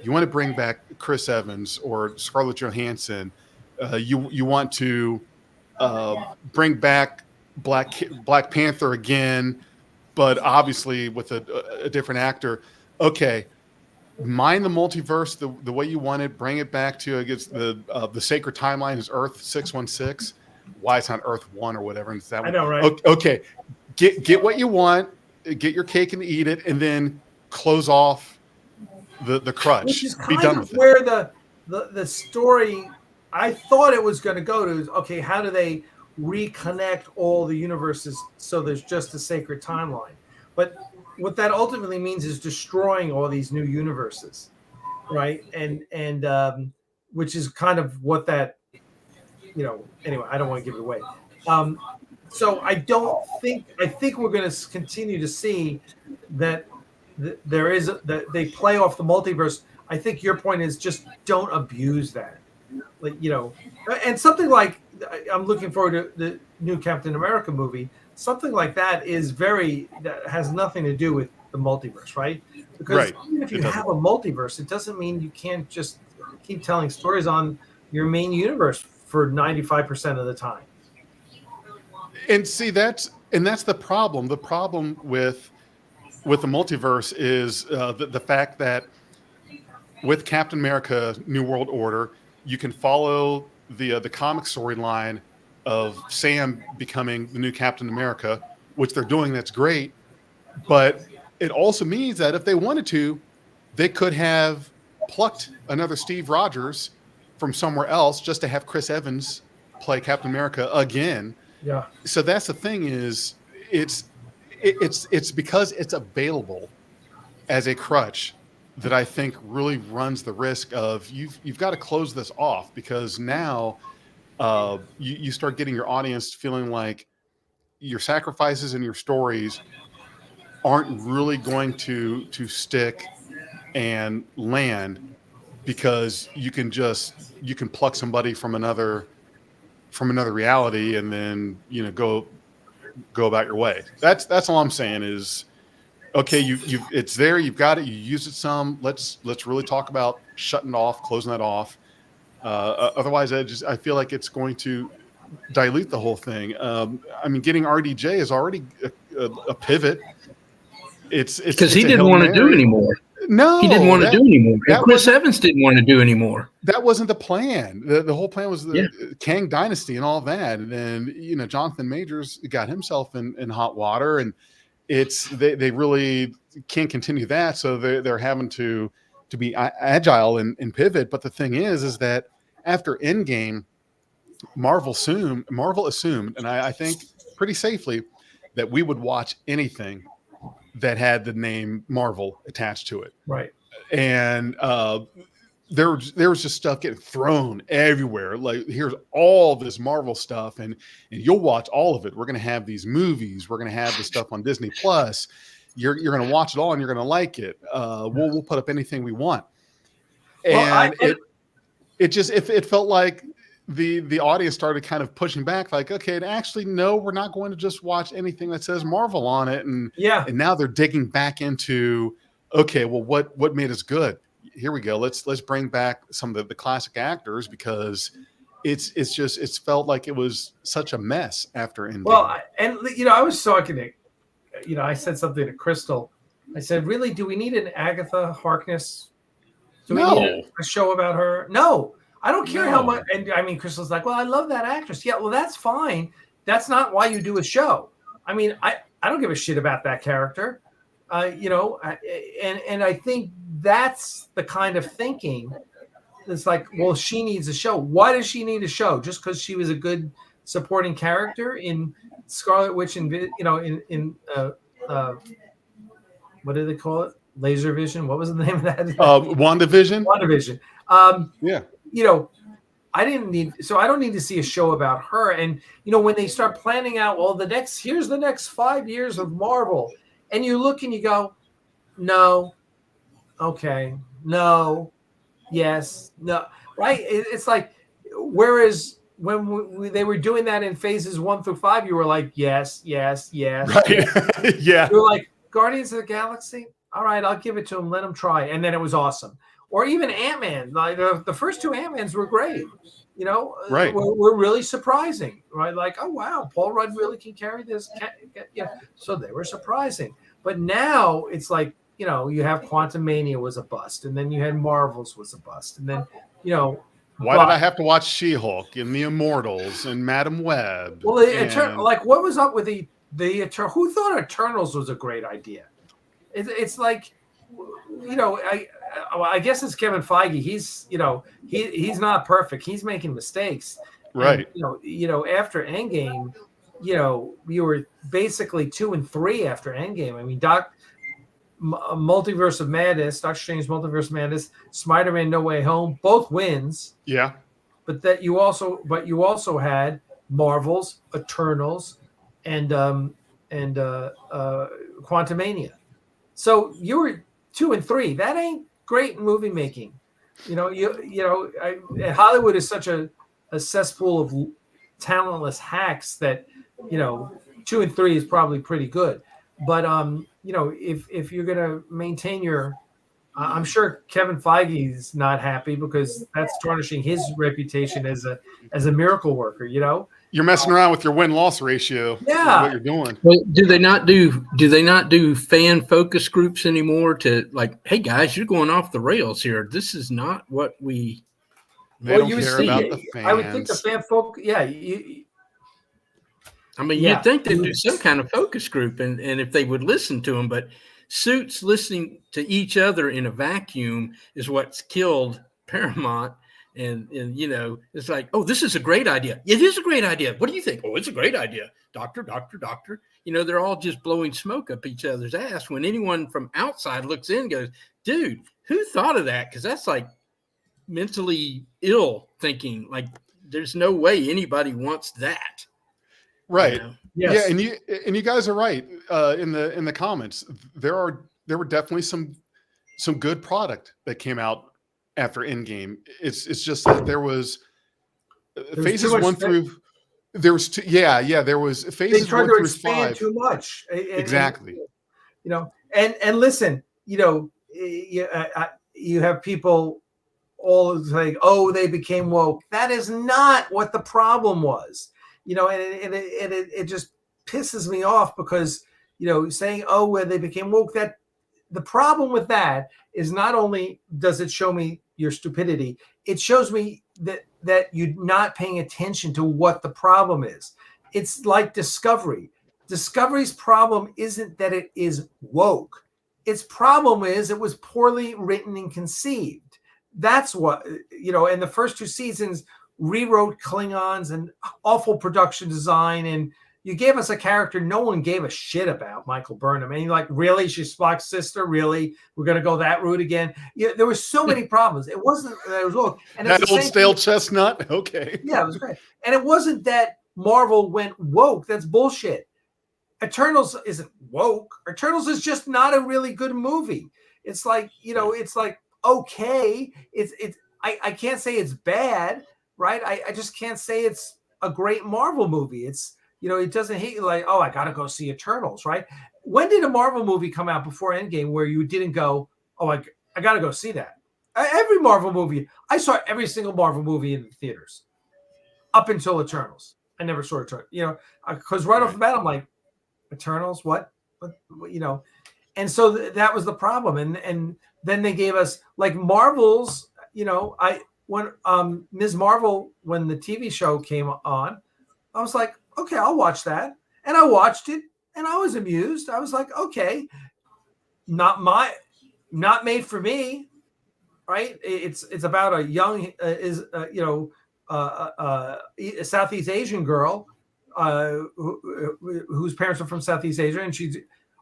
you want to bring back Chris Evans or Scarlett Johansson, you want to bring back Black Panther again, but obviously with a different actor. Okay, mine the multiverse the way you want it. Bring it back to, I guess, the sacred timeline is Earth 616. Why it's not Earth 1 or whatever? And that I know, right? Okay, get what you want, get your cake and eat it, and then close off the crutch. Which is Be kind done of with where it. the story I thought it was going to go to is, okay, how do they reconnect all the universes so there's just a sacred timeline? But what that ultimately means is destroying all these new universes, right? And which is kind of what that, anyway, I don't want to give it away. So I think we're going to continue to see that that they play off the multiverse. I think your point is just don't abuse that. Like, and something like, I'm looking forward to the new Captain America movie. Something like that that has nothing to do with the multiverse, right? Because even if you have a multiverse, it doesn't mean you can't just keep telling stories on your main universe for 95% of the time. And see, that's the problem. The problem with the multiverse is the fact that with Captain America: New World Order, you can follow the comic storyline of Sam becoming the new Captain America, which they're doing. That's great, but it also means that if they wanted to, they could have plucked another Steve Rogers from somewhere else just to have Chris Evans play Captain America again. Yeah. So that's the thing, is it's because it's available as a crutch that I think really runs the risk of you've got to close this off, because now you start getting your audience feeling like your sacrifices and your stories aren't really going to stick and land because you can pluck somebody from another reality and then, you know, go about your way. That's all I'm saying is, okay, it's there, you've got it, you use it some. Let's really talk about shutting it off, closing that off. Otherwise, I feel like it's going to dilute the whole thing. I mean, getting RDJ is already a pivot. It's because he didn't want to do anymore. No, he didn't want to do anymore. And Chris Evans didn't want to do anymore. That wasn't the plan. The whole plan was the Kang Dynasty and all that. And then, you know, Jonathan Majors got himself in hot water, and they really can't continue that. So they're having to be agile and pivot. But the thing is that after Endgame, Marvel assumed, and I think pretty safely, that we would watch anything that had the name Marvel attached to it. Right. And there was just stuff getting thrown everywhere. Like, here's all this Marvel stuff, and you'll watch all of it. We're going to have these movies. We're going to have this stuff on Disney Plus. You're going to watch it all, and you're going to like it. We'll put up anything we want. And it felt like the audience started kind of pushing back, like, okay, and actually, no, we're not going to just watch anything that says Marvel on it. And now they're digging back into, okay, well, what made us good? Here we go. Let's bring back some of the classic actors, because it's felt like it was such a mess after Endgame. Well, I was talking to, I said something to Crystal. I said, really, do we need an Agatha Harkness? Do we need a show about her? No. I don't care how much. And I mean, Crystal's like, well, I love that actress. Yeah, well, that's fine. That's not why you do a show. I mean, I don't give a shit about that character. And I think that's the kind of thinking. It's like, well, she needs a show. Why does she need a show? Just because she was a good supporting character in Scarlet Witch and what do they call it? Laser Vision. What was the name of that? WandaVision. WandaVision. I don't need to see a show about her. And, when they start planning out, well, here's the next 5 years of Marvel. And you look and you go, no, okay, no, yes, no, right? It's like, whereas when they were doing that in phases 1 through 5, you were like, yes, yes, yes. Right. Yeah. You were like, Guardians of the Galaxy? All right, I'll give it to them. Let them try. And then it was awesome. Or even Ant-Man. Like the first 2 Ant-Mans were great. Right. Were really surprising, right? Like, oh wow, Paul Rudd really can carry this. So they were surprising. But now it's like, you have Quantumania was a bust, and then you had Marvels was a bust, and then why did I have to watch She-Hulk and the Immortals and Madam Web? Well, what was up with the who thought Eternals was a great idea? It's like, I guess it's Kevin Feige. He's he's not perfect. He's making mistakes. Right. And, after Endgame, you were basically 2 and 3 after Endgame. I mean, Multiverse of Madness, Doctor Strange Multiverse of Madness, Spider-Man No Way Home, both wins. Yeah. But you also had Marvels, Eternals, and Quantumania. So you were 2 and 3. That ain't great movie making. Hollywood is such a cesspool of talentless hacks that 2 and 3 is probably pretty good. But if you're gonna maintain your, I'm sure Kevin Feige's not happy, because that's tarnishing his reputation as a miracle worker. You're messing around with your win-loss ratio. Yeah, what you're doing. Well, do they not do fan focus groups anymore to, like, hey guys, you're going off the rails here. This is not what we. They don't care about the fans. I would think the fan folk. Yeah. You'd think they'd do some kind of focus group, and if they would listen to them, but suits listening to each other in a vacuum is what's killed Paramount. And it's like, oh, this is a great idea. It is a great idea. What do you think? Oh, it's a great idea. Doctor. They're all just blowing smoke up each other's ass when anyone from outside looks in and goes, dude, who thought of that? Because that's like mentally ill thinking. Like, there's no way anybody wants that. Right. Yes. Yeah, and you guys are right. In the comments, there were definitely some good product that came out after Endgame. It's just that there was phases 1 through. There was two. Yeah. There was phases they tried 1 to through expand 5. too much. Exactly. And listen, you have people all saying, "Oh, they became woke." That is not what the problem was. And it just pisses me off because saying, "Oh, where they became woke," that the problem with that is not only does it show me your stupidity, it shows me that you're not paying attention to what the problem is. It's like Discovery. Discovery's problem isn't that it is woke. Its problem is it was poorly written and conceived. That's what, and the first 2 seasons rewrote Klingons and awful production design. And you gave us a character no one gave a shit about, Michael Burnham. And you're like, really? She's Spock's sister? Really? We're going to go that route again? There were so many problems. It wasn't that it was woke. And that old stale chestnut? Okay. Yeah, it was great. And it wasn't that Marvel went woke. That's bullshit. Eternals isn't woke. Eternals is just not a really good movie. It's like, it's like, okay. I can't say it's bad, right? I just can't say it's a great Marvel movie. It's, it doesn't hit you like, oh, I got to go see Eternals, right? When did a Marvel movie come out before Endgame where you didn't go, oh, I got to go see that? Every Marvel movie, I saw every single Marvel movie in the theaters up until Eternals. I never saw Eternals, because right off the bat, I'm like, Eternals, what? And so that was the problem. And then they gave us like Marvel's, when Ms. Marvel, when the TV show came on, I was like, okay, I'll watch that. And I watched it and I was amused. I was like, okay, not made for me, right? It's about a young, Southeast Asian girl whose parents are from Southeast Asia, and she's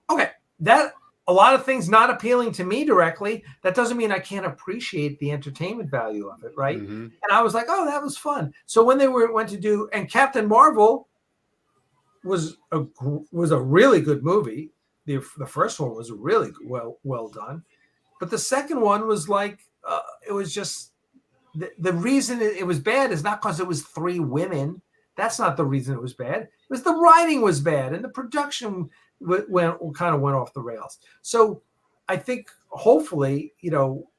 okay. That a lot of things not appealing to me directly. That doesn't mean I can't appreciate the entertainment value of it, right? Mm-hmm. And I was like, oh, that was fun. So when they went to do, and Captain Marvel was a really good movie. The first one was really well done, but the second one was like it was just the reason it was bad is not because it was 3 women. That's not the reason it was bad. It was the writing was bad and the production went off the rails. So I think hopefully,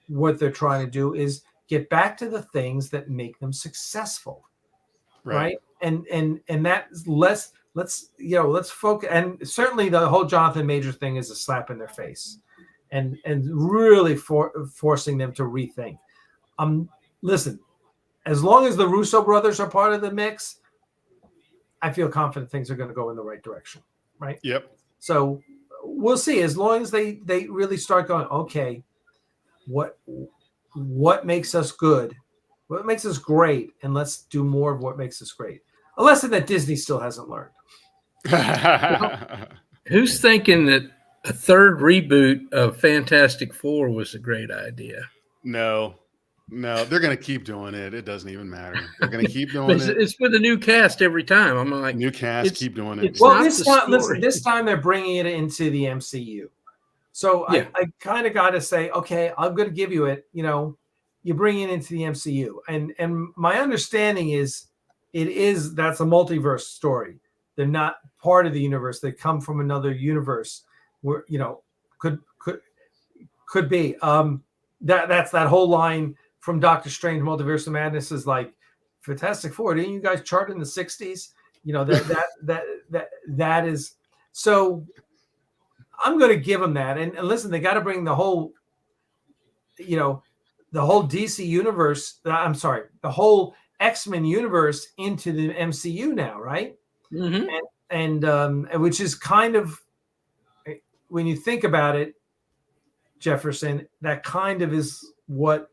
what they're trying to do is get back to the things that make them successful. Right. And that's let's focus. And certainly the whole Jonathan Majors thing is a slap in their face and really forcing them to rethink. Listen, as long as the Russo brothers are part of the mix, I feel confident things are going to go in the right direction, right? Yep. So we'll see. As long as they really start going, okay, what makes us good? What makes us great? And let's do more of what makes us great. A lesson that Disney still hasn't learned. Who's thinking that a third reboot of Fantastic Four was a great idea? No, they're going to keep doing it. It doesn't even matter. They're going to keep doing it. It's with a new cast every time. I'm like, new cast, keep doing it. Well, this time they're bringing it into the MCU. So yeah. I kind of got to say, okay, I'm going to give you it. You bring it into the MCU, and my understanding is that's a multiverse story. They're not part of the universe. They come from another universe where could be. That's that whole line from Doctor Strange Multiverse of Madness is like Fantastic Four. Didn't you guys chart in the 60s? That is so. I'm going to give them that. And listen, they got to bring the whole, the whole DC universe. I'm sorry, the whole X-Men universe into the MCU now, right? Mm-hmm. And which is kind of, when you think about it, Jefferson, that kind of is what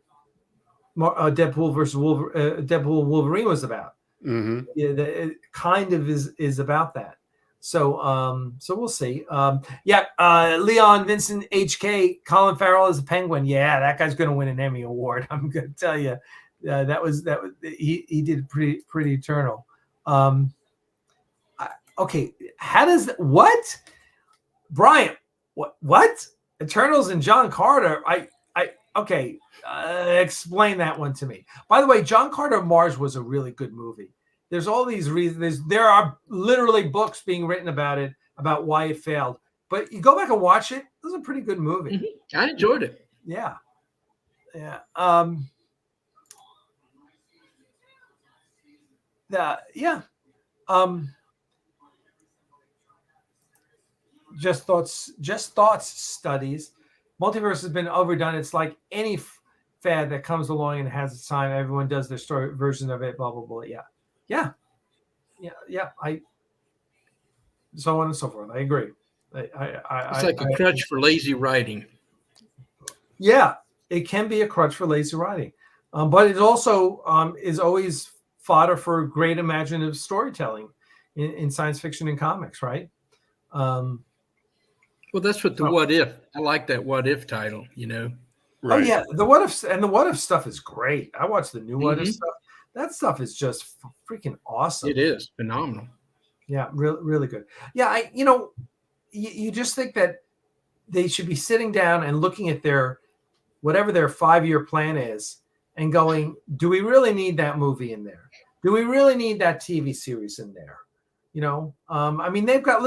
Deadpool versus Deadpool and Wolverine was about. Mm-hmm. Yeah, it kind of is about that. So we'll see. Leon Vincent HK, Colin Farrell is a Penguin. Yeah, that guy's going to win an Emmy Award. I'm going to tell you, he did pretty Eternal. Okay, how does what Brian? What Eternals and John Carter? Okay, explain that one to me. By the way, John Carter of Mars was a really good movie. There's all these reasons. There are literally books being written about it, about why it failed. But you go back and watch it. It was a pretty good movie. Mm-hmm. I enjoyed it. Yeah. Yeah. Just thoughts studies. Multiverse has been overdone. It's like any fad that comes along and has its time. Everyone does their story version of it. Blah blah blah. Yeah. So on and so forth. I agree. It's like a crutch for lazy writing. Yeah, it can be a crutch for lazy writing, but it also is always fodder for great imaginative storytelling in science fiction and comics, right? Well, that's what the what if. I like that what if title, you know. Right. Oh yeah, the what if stuff is great. I watched the new what if stuff. That stuff is just freaking awesome. It is phenomenal. Yeah, really good. Yeah, you just think that they should be sitting down and looking at their whatever their 5-year plan is and going, do we really need that movie in there? Do we really need that TV series in there? I mean, they've got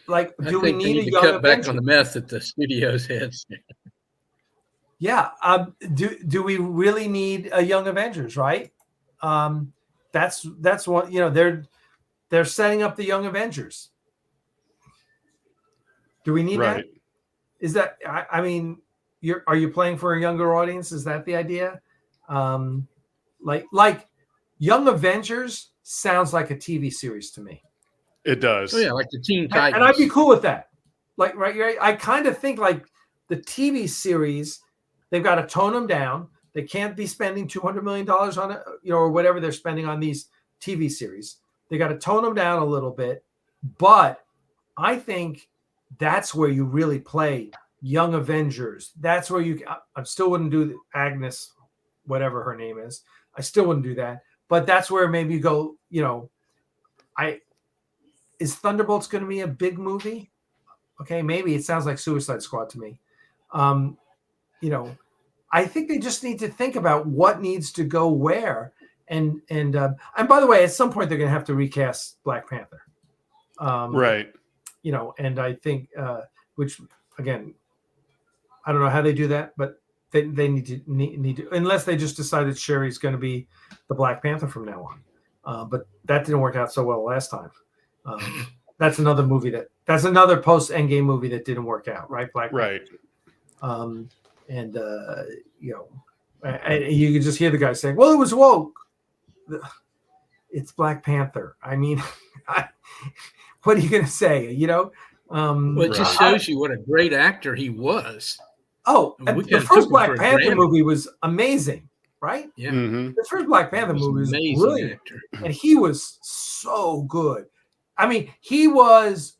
like, do we need a young cut back on the meth that the studios had? Yeah. Do we really need a Young Avengers, right? That's what, they're setting up the Young Avengers. Do we need that? Is that, I mean, are you playing for a younger audience? Is that the idea? Like Young Avengers sounds like a TV series to me. It does. Oh yeah, like the Teen Titans. And I'd be cool with that. Like, right. I kind of think like the TV series, they've got to tone them down. They can't be spending $200 million on it, or whatever they're spending on these TV series. They got to tone them down a little bit. But I think that's where you really play Young Avengers. That's where I still wouldn't do Agnes, whatever her name is. I still wouldn't do that. But that's where maybe you go, is Thunderbolts going to be a big movie? Okay, maybe. It sounds like Suicide Squad to me. I think they just need to think about what needs to go where. And by the way, at some point they're going to have to recast Black Panther. Right. And I think, which again, I don't know how they do that, but they need to, unless they just decided Sherry's going to be the Black Panther from now on. But that didn't work out so well last time. That's another movie that's another post Endgame movie that didn't work out, right? Black Panther. Right. And you can just hear the guy saying, "Well, it was woke." It's Black Panther. I mean, what are you going to say? Well, it just shows you what a great actor he was. Oh, the first Black Panther movie was amazing, right? Yeah. Mm-hmm. The first Black Panther movie was brilliant, actor. And he was so good. I mean, he was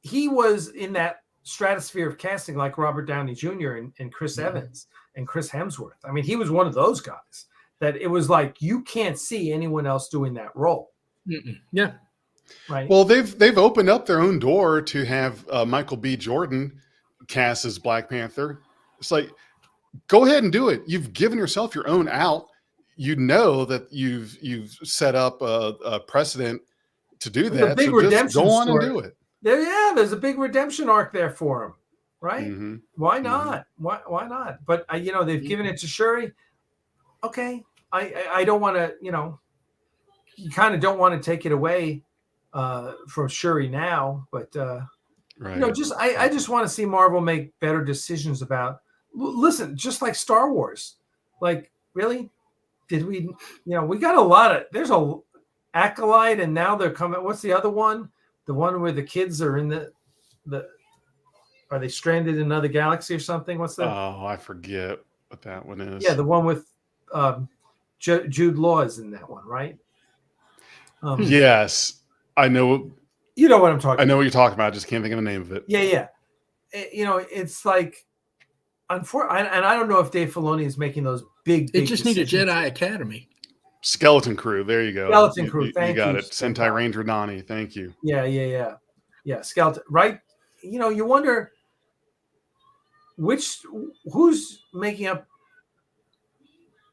in that stratosphere of casting like Robert Downey Jr. and Chris Evans and Chris Hemsworth. I mean, he was one of those guys that it was like you can't see anyone else doing that role. Yeah. Right. Well, they've opened up their own door to have Michael B. Jordan cast as Black Panther. It's like, go ahead and do it. You've given yourself your own out. You know that you've set up a precedent to do that. A big so just redemption go on story. and do it. There's a big redemption arc there for him, right? Mm-hmm. Why not? Why not? But they've given it to Shuri. Okay, I don't want to. You kind of don't want to take it away from Shuri now, but right. I just want to see Marvel make better decisions about. Listen, just like Star Wars, like really, did we? We got a lot of. There's a Acolyte, and now they're coming. What's the other one? The one where the kids are in the are they stranded in another galaxy or something? What's that? Oh, I forget what that one is. Yeah, the one with Jude Law is in that one, right? Yes, I know. You know what I'm talking about. I know what you're talking about. I just can't think of the name of it. Yeah. It's like, and I don't know if Dave Filoni is making those big. They just need a Jedi Academy. Skeleton Crew. There you go. Skeleton Crew. Thank you. Got it. Sentai Ranger Nani. Thank you. Yeah. Skeleton. Right. You wonder who's making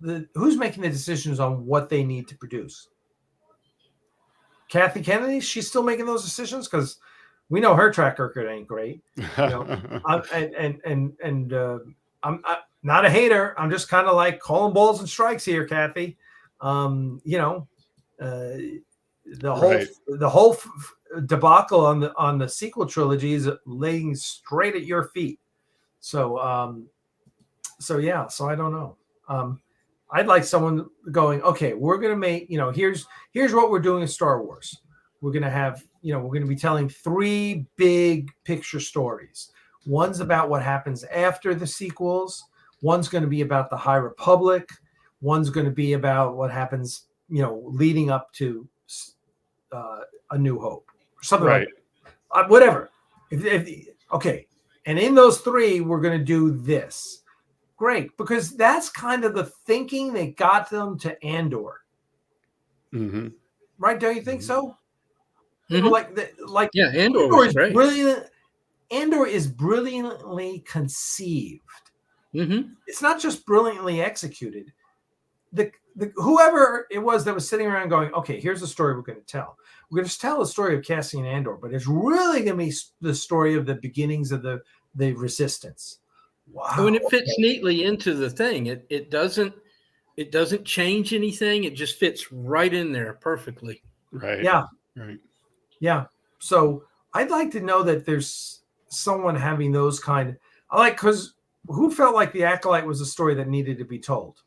the decisions on what they need to produce? Kathy Kennedy, she's still making those decisions because we know her track record ain't great. You know, I'm not a hater. I'm just kind of like calling balls and strikes here, Kathy. You know, the whole debacle on the sequel trilogy is laying straight at your feet. So yeah. So I don't know. I'd like someone going, okay, we're going to make, you know, here's what we're doing in Star Wars. We're going to have, you know, we're going to be telling 3 big picture stories. One's about what happens after the sequels. One's going to be about the High Republic. One's going to be about what happens, you know, leading up to A New Hope or something like that. Whatever. Okay. And in those 3, we're going to do this. Great, because that's kind of the thinking that got them to Andor, right? Don't you think so? Yeah, Andor is great. Brilliant. Andor is brilliantly conceived. It's not just brilliantly executed. The whoever it was that was sitting around going, okay, here's the story we're going to tell. We're going to tell the story of Cassian Andor, but it's really going to be the story of the beginnings of the Resistance. Wow. And it fits neatly into the thing. It doesn't change anything. It just fits right in there perfectly. Right. Yeah. Right. Yeah. So I'd like to know that there's someone having those kind. Because who felt like the Acolyte was a story that needed to be told?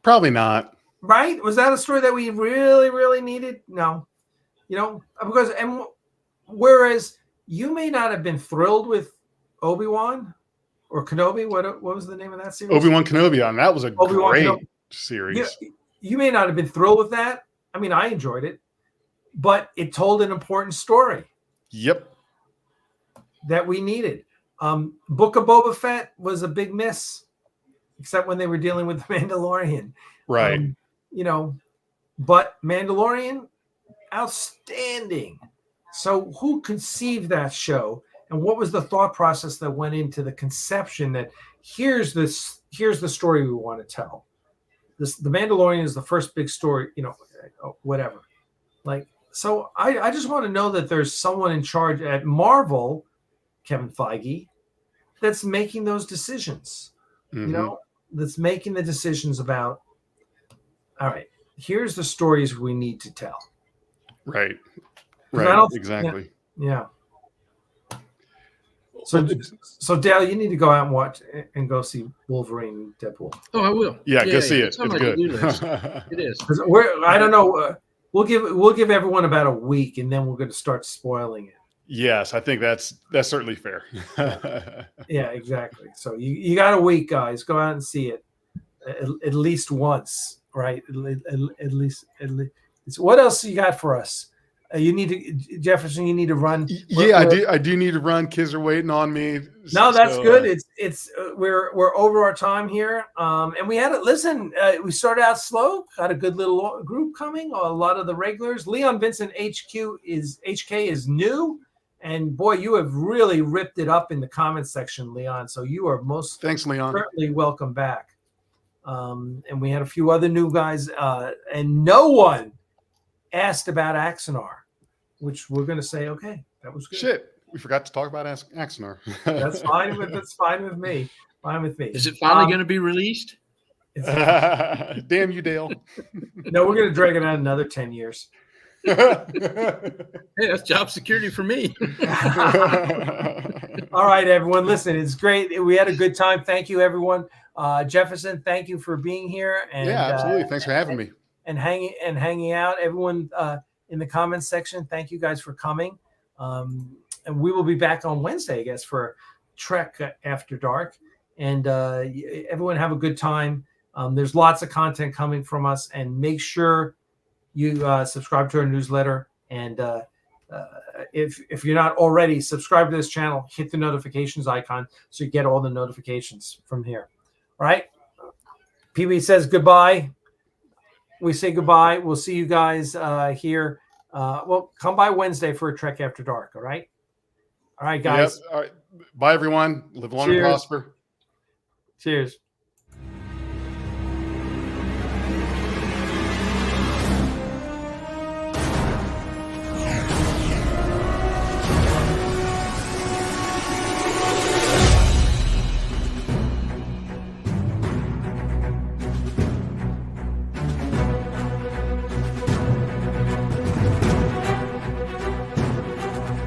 Probably not. Right? Was that a story that we really, really needed? No. You know, whereas you may not have been thrilled with Obi-Wan or Kenobi. What was the name of that series? Obi-Wan Kenobi. That was a great series. You may not have been thrilled with that. I mean, I enjoyed it, but it told an important story. Yep. That we needed. Book of Boba Fett was a big miss, except when they were dealing with the Mandalorian. Right. You know, but Mandalorian, outstanding. So who conceived that show? And what was the thought process that went into the conception that here's the story we want to tell? The Mandalorian is the first big story, you know, whatever. Like, so I just want to know that there's someone in charge at Marvel, Kevin Feige, that's making those decisions. You know, that's making the decisions about, all right, here's the stories we need to tell. Right. Exactly. Yeah. So Dale, you need to go out and watch and go see Wolverine and Deadpool. Oh, I will. Yeah, go see it. It's good. It is. I don't know. We'll give everyone about a week, and then we're going to start spoiling it. Yes, I think that's certainly fair. Yeah, exactly. So you got a week, guys. Go out and see it at least once, right? At least. What else you got for us? You need to, Jefferson. You need to run. Yeah, I do need to run. Kids are waiting on me. No, that's good. We're over our time here, and we had it. Listen, we started out slow. Got a good little group coming. A lot of the regulars. Leon Vincent HK is new, and boy, you have really ripped it up in the comments section, Leon. So you are thanks, Leon. Certainly welcome back. And we had a few other new guys, and no one asked about Axanar, which we're going to say, okay, that was good. Shit, we forgot to talk about Axanar. That's fine with me. Fine with me. Is it finally going to be released? Damn you, Dale. No, we're going to drag it out another 10 years. Hey, that's job security for me. All right, everyone. Listen, it's great. We had a good time. Thank you, everyone. Jefferson, thank you for being here. And, yeah, absolutely. Thanks for having me. And hanging out. Everyone in the comments section, thank you guys for coming. And we will be back on Wednesday, I guess, for Trek After Dark. And everyone have a good time. There's lots of content coming from us. And make sure you subscribe to our newsletter. And if you're not already, subscribe to this channel. Hit the notifications icon so you get all the notifications from here. All right? PB says goodbye. We say goodbye. We'll see you guys here. Well, come by Wednesday for a Trek After Dark. All right. All right, guys. Yep. All right. Bye, everyone. Live long and Cheers. prosper. Cheers.